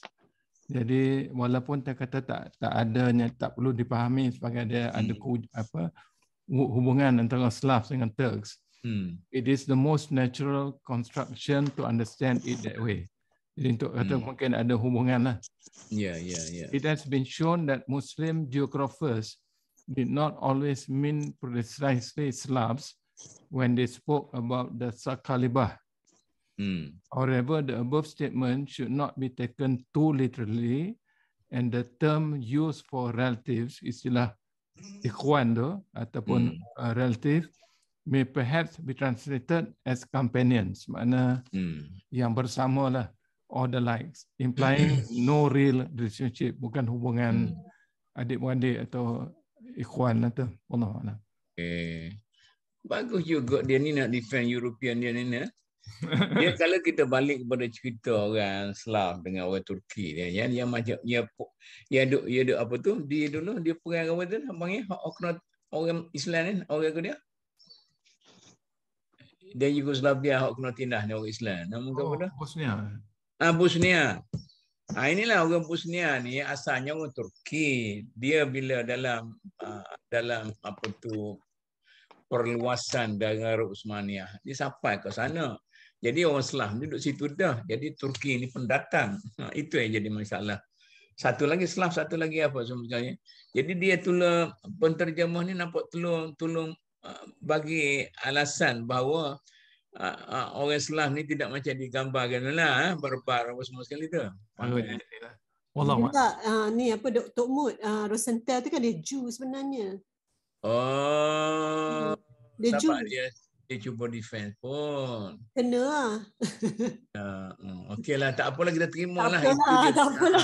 Jadi walaupun tak kata tak adanya, tak perlu dipahami sebagai dia ada hubungan antara Slavs dengan Turks. It is the most natural construction to understand it that way. Jadi untuk kata mungkin ada hubungan lah. It has been shown that Muslim geographers did not always mean precisely Slavs when they spoke about the Sakalibah. However, the above statement should not be taken too literally, and the term used for relatives, istilah ikhwan tu ataupun relative, may perhaps be translated as companions, makna yang bersama lah, or the likes, implying no real relationship, bukan hubungan adik-beradik atau ikhwan atau Allah. Bagus juga dia ni nak defend European dia ni. Dia kalau kita balik kepada cerita orang Slav dengan orang Turki dia yang macam dia ada apa tu, dia perang apa tu abangnya orang Islam ni, orang ke dia Yugoslavia hak kena tindah ni orang Islam. Nama apa dah? Bosnia. Bosnia. Inilah orang Bosnia ni asalnya orang Turki. Dia bila dalam apa tu perluasan negara Uthmaniyah, dia sampai ke sana. Jadi orang Slav duduk situ dah. Jadi Turki ni pendatang. Itu yang jadi masalah. Satu lagi Slav, satu lagi apa sebenarnya. Jadi dia tolong penterjemah ni nampak tolong bagi alasan bahawa orang Slav ni tidak macam digambarkan lah, barbar apa semua sekali tu. Ni apa Tok Mut, Rosenthal tu kan dia Jew sebenarnya. Dia Jew. Dia cuba defense pun. Kena lah. Okeylah, tak apalah, kita terima lah. Tak apalah.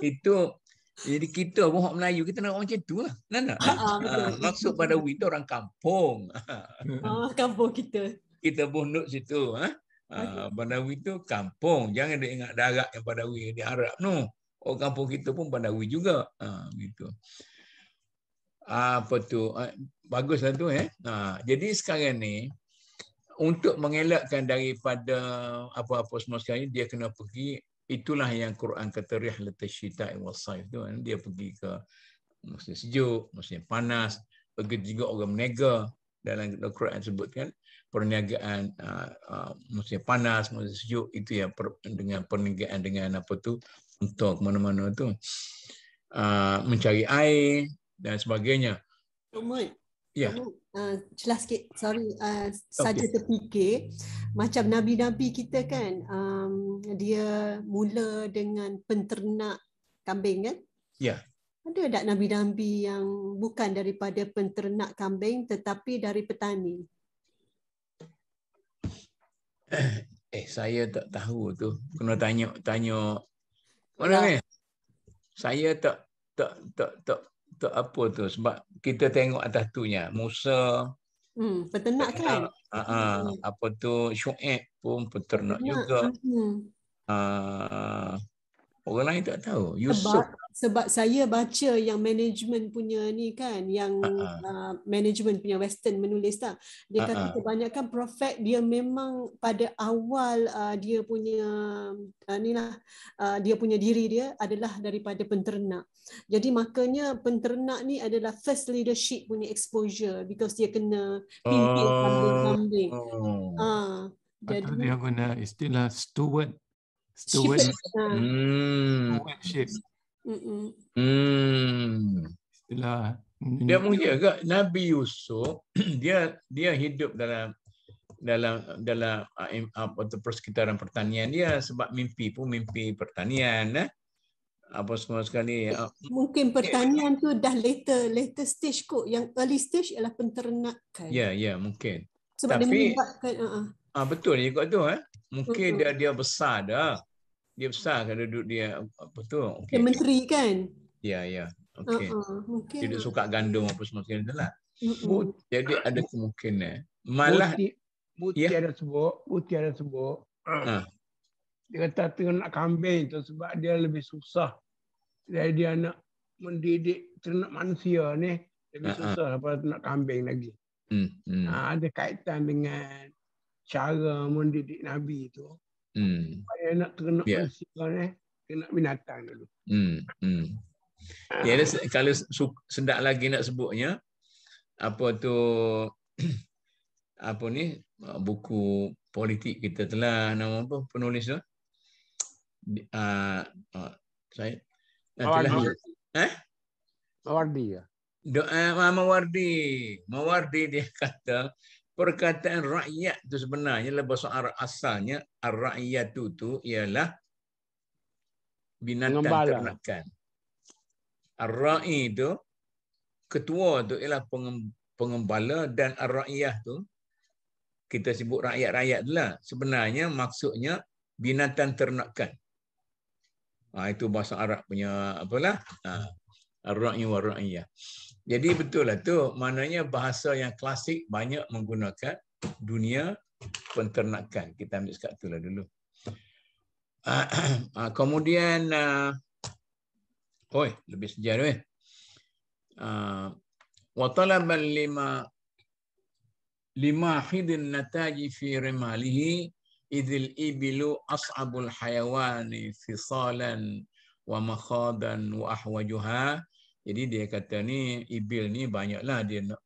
Itu jadi kita orang Melayu kita nak orang macam tu lah. Nak. Betul. Maksud Badawi itu orang kampung. Kampung kita. Kita bunduk situ. Badawi itu kampung. Jangan dia ingat darat yang Badawi di Arab no. Orang kampung kita pun Badawi juga. Gitu. Apa tu? Baguslah tu jadi sekarang ni untuk mengelakkan daripada apa-apa semua sekali dia kena pergi. Itulah yang Quran kata rihlatus syita'i was-saif tu kan. Dia pergi ke musim sejuk, musim panas, begitu juga orang berniaga dalam Quran sebutkan perniagaan musim panas, musim sejuk itu ya dengan perniagaan dengan apa tu untuk mana-mana tu mencari air dan sebagainya. Ya. Jelas sikit, sorry. Saja terfikir macam nabi-nabi kita kan, dia mula dengan penternak kambing kan? Ya. Ada tak nabi-nabi yang bukan daripada penternak kambing tetapi dari petani? Saya tak tahu tu. Kena tanya mana ni? Saya tak apa tu sebab kita tengok atas tunya Musa peternak kan? Apa tu Syuaib pun peternak juga. Orang lain tak tahu. Yusuf. Sebab saya baca yang management punya ni kan, yang management punya Western menulis tak. Dia kata kebanyakan prophet dia memang pada awal dia punya dia punya diri dia adalah daripada penternak. Jadi makanya penternak ni adalah first leadership punya exposure because dia kena pimpin kambing-kambing. Jadi dia guna istilah stewardship. Istilah dia mungkin agak Nabi Yusuf dia hidup dalam persekitaran pertanian dia sebab mimpi pertanian apa semua sekali. Mungkin pertanian tu dah later stage kot, yang early stage ialah penternakan. Ya mungkin. Sebab tapi dia melibatkan betul juga tu mungkin dia besar dah. Dia besar kan duduk dia apa tu? Okay. Dia menteri kan? Ya. Okey. Mungkin. Dia suka gandum apa semua sekali tu lah. Jadi ada kemungkinan. Malah Buti ada sebut. Dia kata ternak kambing tu sebab dia lebih susah. Jadi dia nak mendidik ternak manusia ni lebih susah daripada ternak kambing lagi. Ada kaitan dengan cara mendidik Nabi tu. Supaya nak ternak manusia ni, ternak binatang dulu. Ya, kalau sedap lagi nak sebutnya, apa tu, apa ni, buku politik kita telah, nama apa penulis tu? Saya Mawardi dia kata perkataan rakyat itu sebenarnya dalam bahasa Arab asalnya ar-rakyat itu ialah binatang ternakan. Ar-ra'i itu ketua itu ialah pengembala dan ar-ra'iyah itu kita sebut rakyat-rakyat itulah. Sebenarnya maksudnya binatang ternakan. Itu bahasa Arab punya apalah. Ar-ra'i wa ra'iyah. Jadi betul lah tu, maknanya bahasa yang klasik banyak menggunakan dunia penternakan. Kita ambil sekat itulah dulu. Kemudian lebih sejarah wa talaban lima hidin nataji fi rimalihi idil ibilu as'abul hayawani fisalan wa makhadan wa ahwajuha. Jadi dia kata ni ibil ni banyaklah dia nak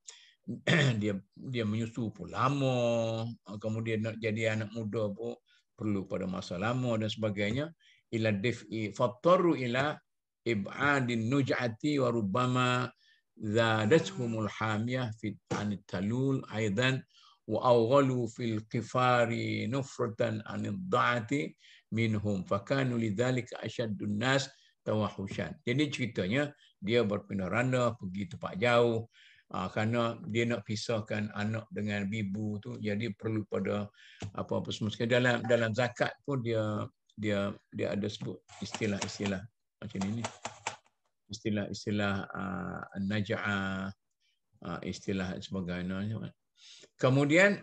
dia menyusu pun lama, kemudian nak jadi anak muda pun perlu pada masa lama dan sebagainya. Ila dif'i fattaru ila ib'adin nuj'ati wa rubbama zadatuhumul hamiyah fi anit talul aidan wa awghalu fil qifari nufratan anid da'ati minhum fakanu lidzalika asyaddun nas tawahushan. Jadi ceritanya dia berpindah randa pergi tempat jauh kerana dia nak pisahkan anak dengan bibu tu, jadi perlu pada apa-apa semua sekali. Dalam zakat pun dia ada sebut istilah-istilah macam ini. Istilah-istilah naj'ah, istilah sebagainya. Kemudian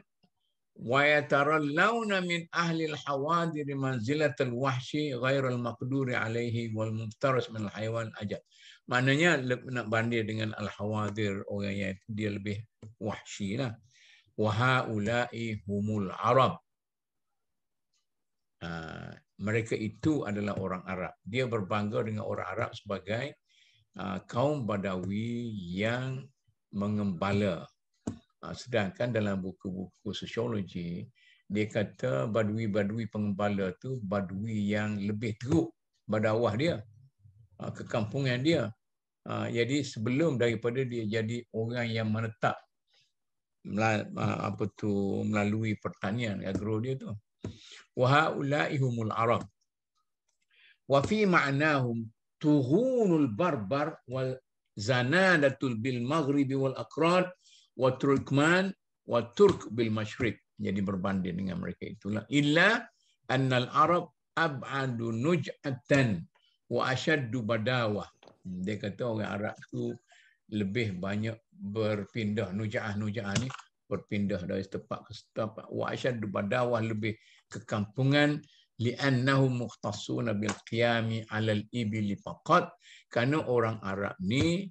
wa yatarallawna min ahli al-hawadir manzilatal wahshi ghairal maqduri alaihi wal muftaras min al-hayawan ajab. Maknanya nak banding dengan al-hawadir, orang yang dia lebih wahsy lah. Wa haula'i humul arab. Mereka itu adalah orang Arab. Dia berbangga dengan orang Arab sebagai kaum Badawi yang mengembala. Sedangkan dalam buku-buku sosiologi, dia kata badui-badui pengembala tu badui yang lebih teruk badawah dia, kekampungan dia. Jadi sebelum daripada dia jadi orang yang menetap melalui pertanian agro dia tu. Wa haula'i humul arab. Wa fi ma'nahum tughunul barbar wal zanadatul bil maghribi wal aqrad wa Turkman wa Turk bil Masyriq. Jadi berbanding dengan mereka itulah. Illa annal Arab ab'adu nuj'atan wa ashaddu badawah. Dia kata orang Arab tu lebih banyak berpindah. Nuj'ah ni berpindah dari tempat ke tempat. Wa ashaddu badawah, lebih kekampungan. Li'annahum mukhtassuna bil qiyami 'alal ibili faqat. Karena orang Arab ni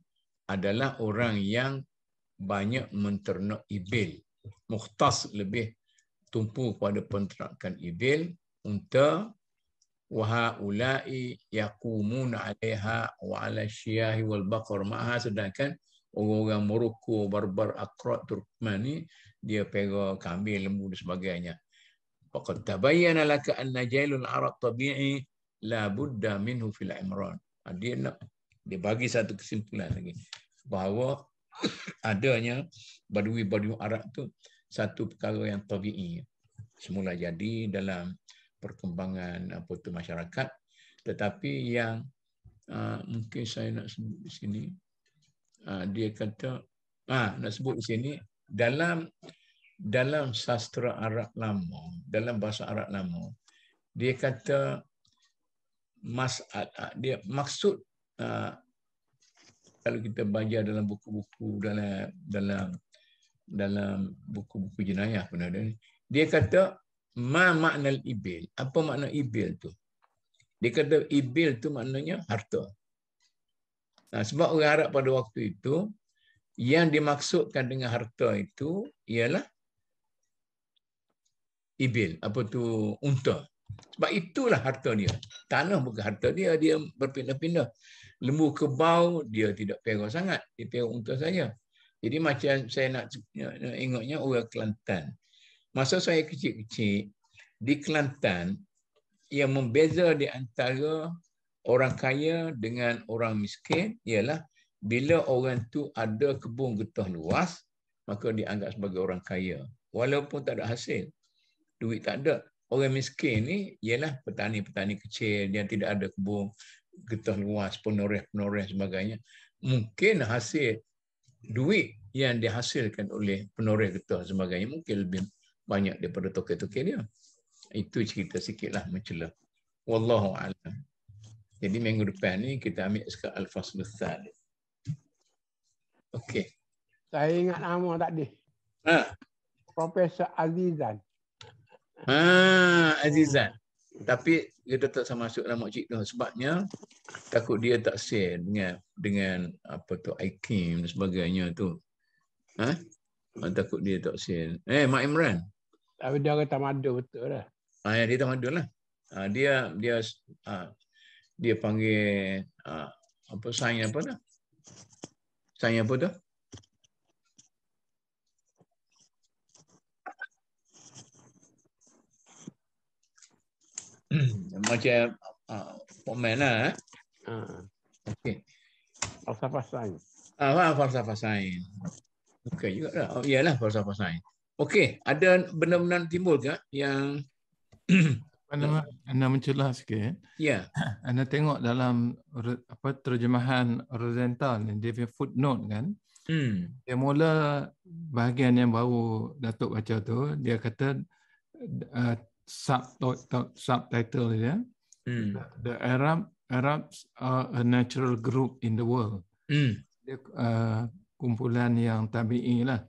adalah orang yang banyak menternak ibil. Mukhtas, lebih tumpu pada penternakan ibil. Unta. Wa haula'i yaqumuna 'alaiha wa 'ala syiyahi wal baqar ma'ha. Sedangkan orang-orang Morocco, Barbar, Akrad, Turkman ni dia pera kambing, lembu dan sebagainya. Faqad tabayyana laka anna jailul arab tabi'i la budda minhu fil imran. Dia bagi satu kesimpulan lagi bahawa adanya badui-badui Arab tu satu perkara yang tabi'i, semula jadi dalam perkembangan masyarakat. Tetapi yang mungkin saya nak sebut di sini, dia kata nak sebut di sini dalam sastra Arab lama, dalam bahasa Arab lama, dia kata dia maksud kalau kita baca dalam buku-buku dalam buku-buku jenayah pun ada, dia kata ma makna ibil. Apa makna ibil tu? Dia kata ibil tu maknanya harta. Sebab orang Arab pada waktu itu yang dimaksudkan dengan harta itu ialah ibil, unta. Sebab itulah harta dia. Tanah bukan harta dia, dia berpindah-pindah. Lembu kebau dia tidak pera sangat, dia pera unta saja. Jadi macam saya nak ingatnya orang Kelantan. Masa saya kecil-kecil di Kelantan, yang membeza di antara orang kaya dengan orang miskin ialah bila orang tu ada kebun getah luas, maka dianggap sebagai orang kaya. Walaupun tak ada hasil, duit tak ada. Orang miskin ni ialah petani-petani kecil yang tidak ada kebun getah luas, penoreh-penoreh sebagainya. Mungkin hasil duit yang dihasilkan oleh penoreh getah sebagainya mungkin lebih banyak daripada toke-toke dia. Itu cerita sikitlah mencela. Wallahu a'lam. Jadi minggu depan ni kita ambil sekarang al-fasl ats-tsalits. Okey. Saya ingat nama tadi. Profesor Azizan. Azizan. Tapi dia tak sama masuk dalam makcik tu. Sebabnya takut dia tak share dengan IKIM dan sebagainya tu. Takut dia tak share. Mak Imran. Tapi dia kata madu betul lah. Dia tak madu lah. Dia panggil sains apa dah? Sains apa dah? Macam pemain lah. Okey. Falsafah sains. Falsafah sains. Okey juga lah. Iyalah falsafah sains. Okey, ada benda-benda timbul ke yang Anda mencelah sikit. Ya. Anda tengok dalam terjemahan Rosenthal ni, dia punya footnote kan. Dia mula bahagian yang baru Datuk baca tu, dia kata subtitle dia, the Arab Arabs are a natural group in the world. Dia kumpulan yang tabi'i lah.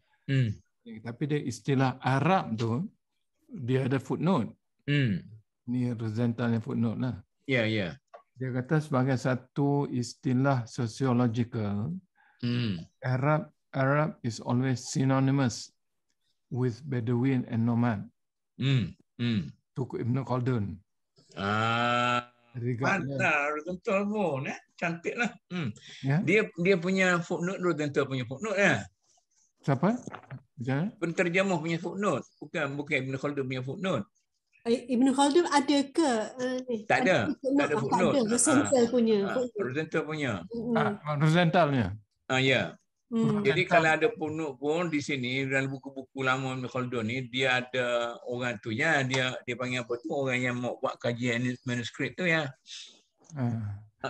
Tapi dia istilah Arab tu, dia ada footnote. Ni Rosenthal yang footnote lah. Ya, ya. Dia kata sebagai satu istilah sociological, Arab is always synonymous with Bedouin and nomad. Tuku Ibn Khaldun. Mantap, Rosenthal pun, cantik lah. Dia punya footnote, Rosenthal punya footnote ya. Siapa? Penterjemah punya footnote, bukan Ibn Khaldun punya footnote. Ibn Khaldun ada ke? Tak ada footnote. Tak ada, Rosenthal punya. Rosenthal punya. Rosenthalnya. Ya. Jadi kalau ada footnote pun di sini dalam buku-buku lama Ibn Khaldun ni, dia ada orang tu ya, dia panggil apa tu, orang yang mau buat kajian manuskrip tu ya.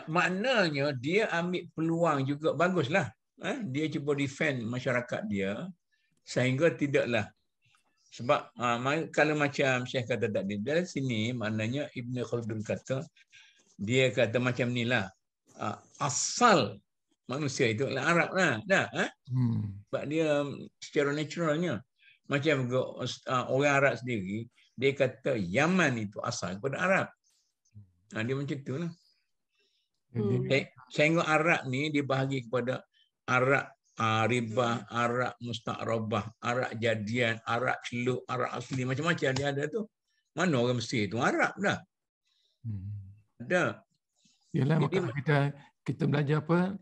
Maknanya dia ambil peluang juga, baguslah. Dia cuba defend masyarakat dia sehingga tidaklah, sebab kalau macam Syekh kata tadi dari sini, maknanya Ibn Khaldun kata, dia kata macam ni lah, asal manusia itu adalah Arab lah. Sebab dia secara naturalnya macam orang Arab sendiri, dia kata Yaman itu asal kepada Arab. Dia macam tu lah. Sehingga Arab ni dia bahagi kepada Arab Ribah, Arab Musta'rabah, Arab Jadian, Arab Celuk, Arab Asli, macam-macam dia ada tu. Mana orang Mesir tu Arab dah. Ada. Yalah, maka kita belajar apa?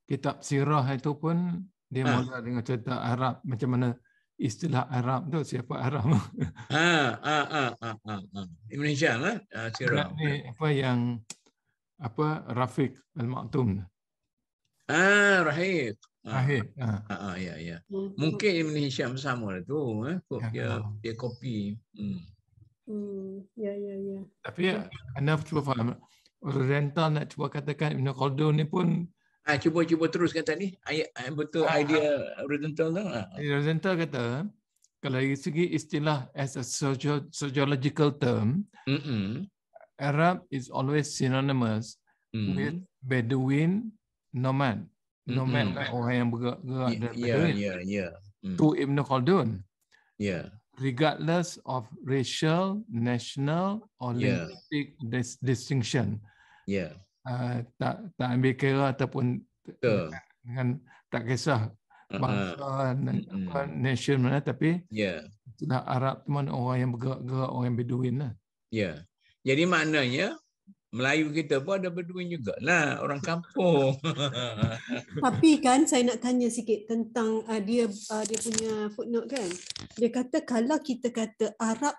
Kitab sirah itu pun dia mula dengan cerita Arab, macam mana istilah Arab tu, siapa Arab. Ibn Hisham sirah. Ni apa yang Rafiq Al-Maktum. Rahib. Ya. Mungkin Ibn Hisham sama lah tu. Dia kopi. Ya. Tapi anda cuba faham, Rosenthal nak cuba katakan Ibn Khaldun ni pun cuba teruskan tadi betul idea Rosenthal tu. Rosenthal kata kalau dari segi istilah as a sociological term, Arab is always synonymous with Bedouin, nomad. Nomad lah, orang yang bergerak dan Bedouin. To Ibn Khaldun. Regardless of racial, national or linguistic distinction. Tak ambil kira ataupun dengan tak kisah bangsa nation mana, tapi itulah Arab teman, orang yang bergerak, orang yang Bedouin lah. Jadi maknanya Melayu kita pun ada Bedouin jugalah, orang kampung. Tapi kan saya nak tanya sikit tentang dia punya footnote kan. Dia kata kalau kita kata Arab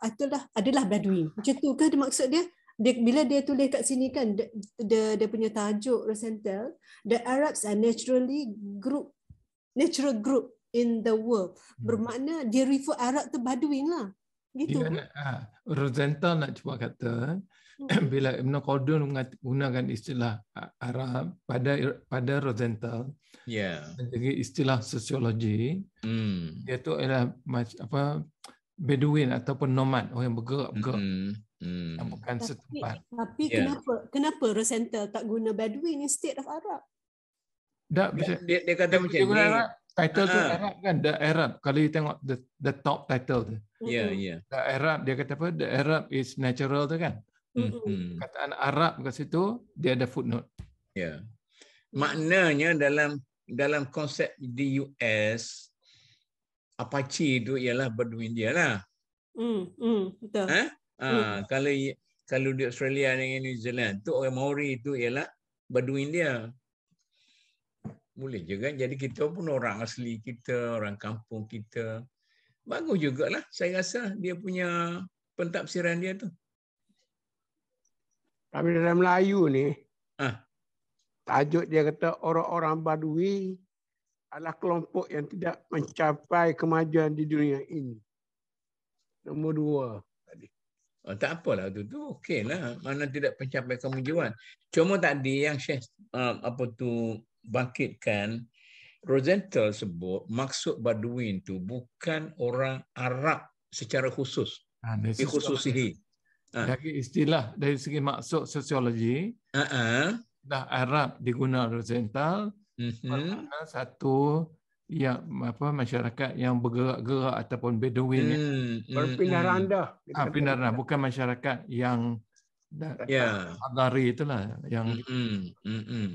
adalah Bedouin. Macam tu kan dia maksud dia? Bila dia tulis kat sini kan, dia punya tajuk Rosenthal, the Arabs are natural group in the world. Bermakna dia refer Arab tu Bedouin lah. Gitu. Rosenthal nak cuba kata bila Ibn Khaldun menggunakan istilah Arab pada Rosenthal, dari istilah sosiologi, dia tu adalah Bedouin ataupun nomad, orang yang bergerak. Yang bukan setempat. Tapi kenapa Rosenthal tak guna Bedouin instead of Arab? Dia kata macam ni. Title tu Arab kan, The Arab. Kalau you tengok the top title tu. The Arab, dia kata apa? The Arab is natural tu kan. Kataan Arab kat situ dia ada footnote. Maknanya dalam konsep di US, Apache itu ialah Bedouin dia lah. Betul. Kalau di Australia dengan New Zealand tu orang Maori itu ialah Bedouin dia. Boleh juga. Jadi kita pun orang asli kita, orang kampung kita. Bagus jugalah. Saya rasa dia punya pentafsiran dia tu. Tapi dalam Melayu ni, tajuk dia kata orang-orang Badui adalah kelompok yang tidak mencapai kemajuan di dunia ini. Nombor 2 tadi. Tak apalah tu okeylah. Mana tidak mencapai kemajuan. Cuma tadi yang Syekh bangkitkan, Rosenthal sebut maksud Bedouin tu bukan orang Arab secara khusus. Dikhususihi. Dari istilah, dari segi maksud sosiologi, dah Arab digunakan horizontal, bermakna satu yang masyarakat yang bergerak-gerak ataupun Bedouin berpindah randah. pindah randah, bukan masyarakat yang Hadari itulah yang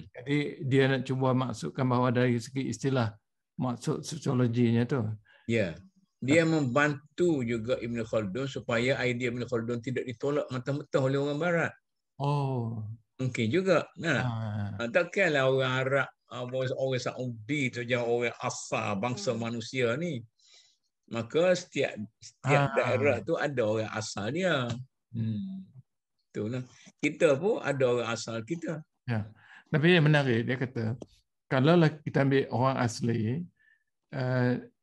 jadi dia nak cuba maksudkan bahawa dari segi istilah maksud sosiologinya tu. Ya. Dia membantu juga Ibn Khaldun supaya idea Ibn Khaldun tidak ditolak mentah-mentah oleh orang barat. Oh. Mungkin juga. Takkanlah orang Arab, orang Saudi saja orang asal bangsa manusia ni. Maka setiap daerah tu ada orang asal dia. Itulah. Kita pun ada orang asal kita. Ya. Tapi yang menarik dia kata, kalaulah kita ambil orang asli,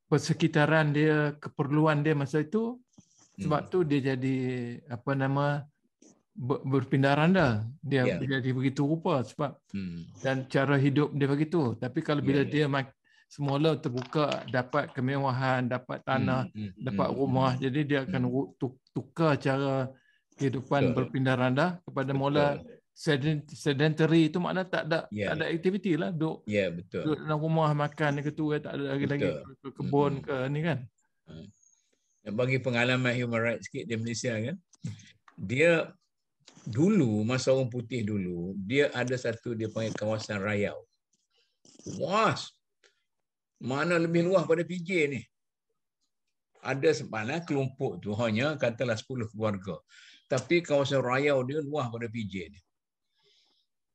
persekitaran dia, keperluan dia masa itu, sebab tu dia jadi berpindah randah. Dia jadi begitu rupa sebab dan cara hidup dia begitu. Tapi kalau bila dia semula terbuka, dapat kemewahan, dapat tanah, dapat rumah, jadi dia akan tukar cara kehidupan berpindah randah kepada mula sedentary, itu makna tak ada aktiviti lah, duduk dalam rumah makan ke tu, tak ada lagi ke kebun ke ni kan. Bagi pengalaman human rights sikit di Malaysia kan, dia dulu masa orang putih dulu, dia ada satu dia panggil kawasan Rayau. Luas. Mana lebih luas pada PJ ni. Ada sebenarnya kelompok tu hanya katalah 10 keluarga. Tapi kawasan Rayau dia luas pada PJ ni.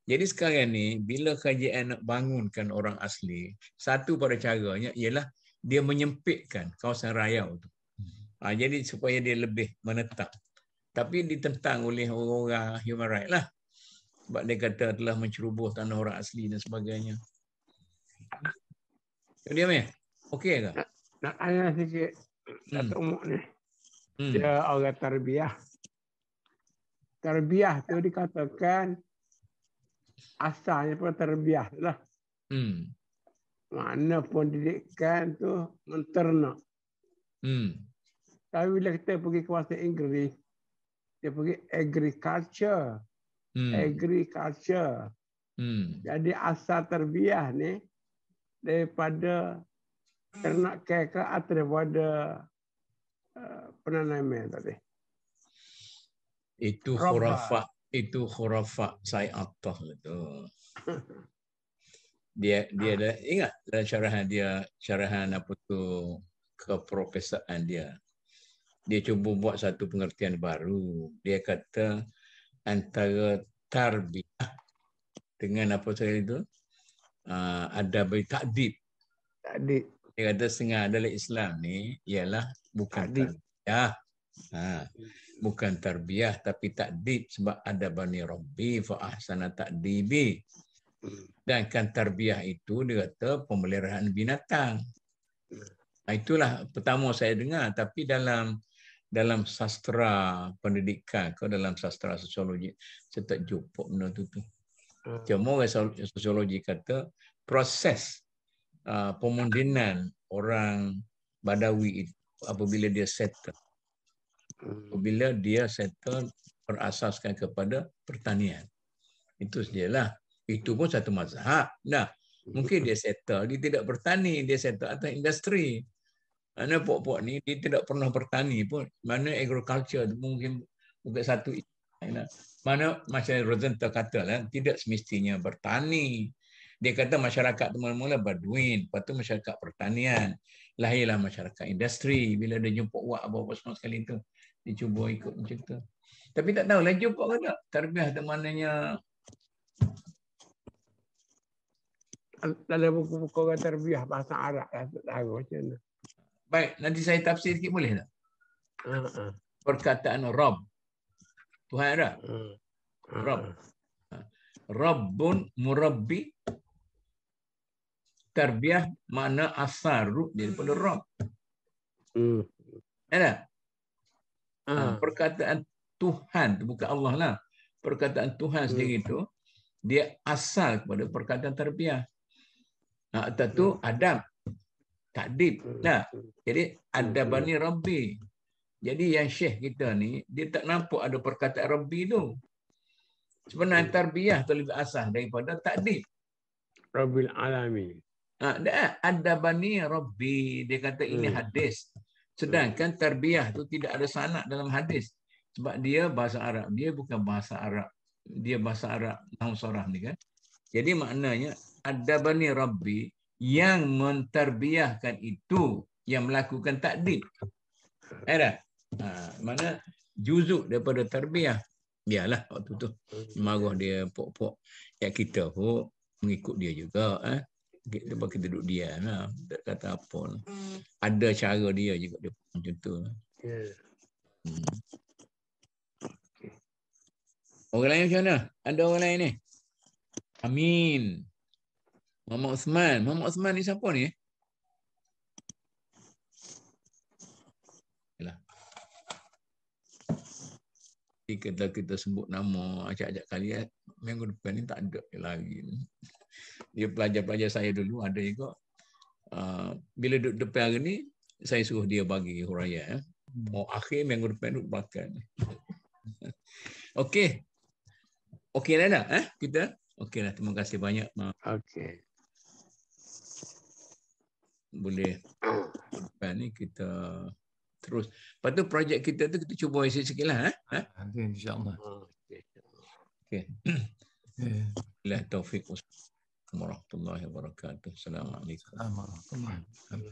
Jadi sekarang ni, bila kerajaan nak bangunkan orang asli, satu pada caranya ialah dia menyempitkan kawasan Rayau tu. Jadi supaya dia lebih menetap. Tapi ditentang oleh orang-orang human rights lah. Sebab dia kata telah menceroboh tanah orang asli dan sebagainya. Dia ni, okey ke? Nak tanya sikit, Datuk Umuk ni. Dia orang tarbiyah. Tarbiyah tu dikatakan asalnya pun tarbiyah lah. Mana pendidikan tu menternak. Tapi bila kita pergi ke kawasan Inggeris, dia pergi agriculture. Jadi asal tarbiyah ni daripada ternak keka atau daripada penanaman tadi. Itu khurafat Syed Attah itu. Dia ada ingat dalam syarahan apa tu keprofesoran dia. Dia cuba buat satu pengertian baru. Dia kata antara tarbiyah dengan apa saya itu ada takdib. Dia kata setengah dalam Islam ni ialah bukan tarbiyah. Bukan tarbiyah tapi takdib, sebab ada bani rabbi fa ahsana takdibi. Dan kan tarbiyah itu dia kata pemeliharaan binatang. Itulah pertama saya dengar, tapi dalam sastra pendidikan ke dalam sastra sosiologi saya tak jumpa benda tu. Cuma orang sosiologi kata proses pemundinan orang Badawi itu apabila dia settle. Apabila dia settle berasaskan kepada pertanian. Itu sajalah. Itu pun satu mazhab. Nah, mungkin dia settle, dia tidak bertani, dia settle atas industri. Mana pok-pok ni dia tidak pernah bertani pun. Mana agriculture mungkin satu. Mana macam Rosenthal kata lah, tidak semestinya bertani. Dia kata masyarakat tu mula-mula Baduin, lepas tu masyarakat pertanian. Lahirlah masyarakat industri. Bila dia jumpa apa-apa semua sekali tu, dia cuba ikut macam tu. Tapi tak tahu lah jumpa ke tak. Tarbiyah tu maknanya. Dalam buku-buku orang tarbiyah bahasa Arab lah. Tak tahu macam mana. Baik, nanti saya tafsir sikit boleh tak? Perkataan Rabb. Tuhan ada? Rabb. Rabbun murabbi. Tarbiyah makna asal root daripada Rabb. Ada? Perkataan Tuhan, bukan Allah lah. Perkataan Tuhan sendiri itu, dia asal kepada perkataan tarbiyah. Itu Adam. Takdib. Nah, jadi ada bani Rabbi. Jadi yang syekh kita ni, dia tak nampak ada perkataan Rabbi tu. Sebenarnya tarbiyah tu lebih asah daripada takdib. Rabbil alamin. Ada bani Rabbi. Dia kata ini hadis. Sedangkan tarbiyah tu tidak ada sanad dalam hadis. Sebab dia bahasa Arab. Dia bukan bahasa Arab. Dia bahasa Arab nahwu sarah ni kan. Jadi maknanya ada bani Rabbi yang mentarbiyahkan itu, yang melakukan takdib. Ada. Mana juzuk daripada tarbiyah. Biarlah waktu tu marah dia pok-pok. Ya kita pun mengikut dia juga. Kita duduk diam lah. Tak kata apa lah. Ada cara dia juga dia macam tu lah. Orang lain macam mana? Ada orang lain ni? Amin. Muhammad Osman. Muhammad Osman ni siapa ni? Yalah. Kita sebut nama acak-acak kali minggu depan ni tak ada lagi. Dia pelajar-pelajar saya dulu ada juga. Bila duduk depan hari ni, saya suruh dia bagi huraian. Akhir minggu depan duduk belakang. Okey. Okey dah kita? Okey lah, terima kasih banyak. Okey. Boleh depan ni kita terus. Lepas tu projek kita tu kita cuba isi sikit lah. Nanti insyaAllah. Okey. Bila taufik warahmatullahi wabarakatuh. Assalamualaikum. Assalamualaikum.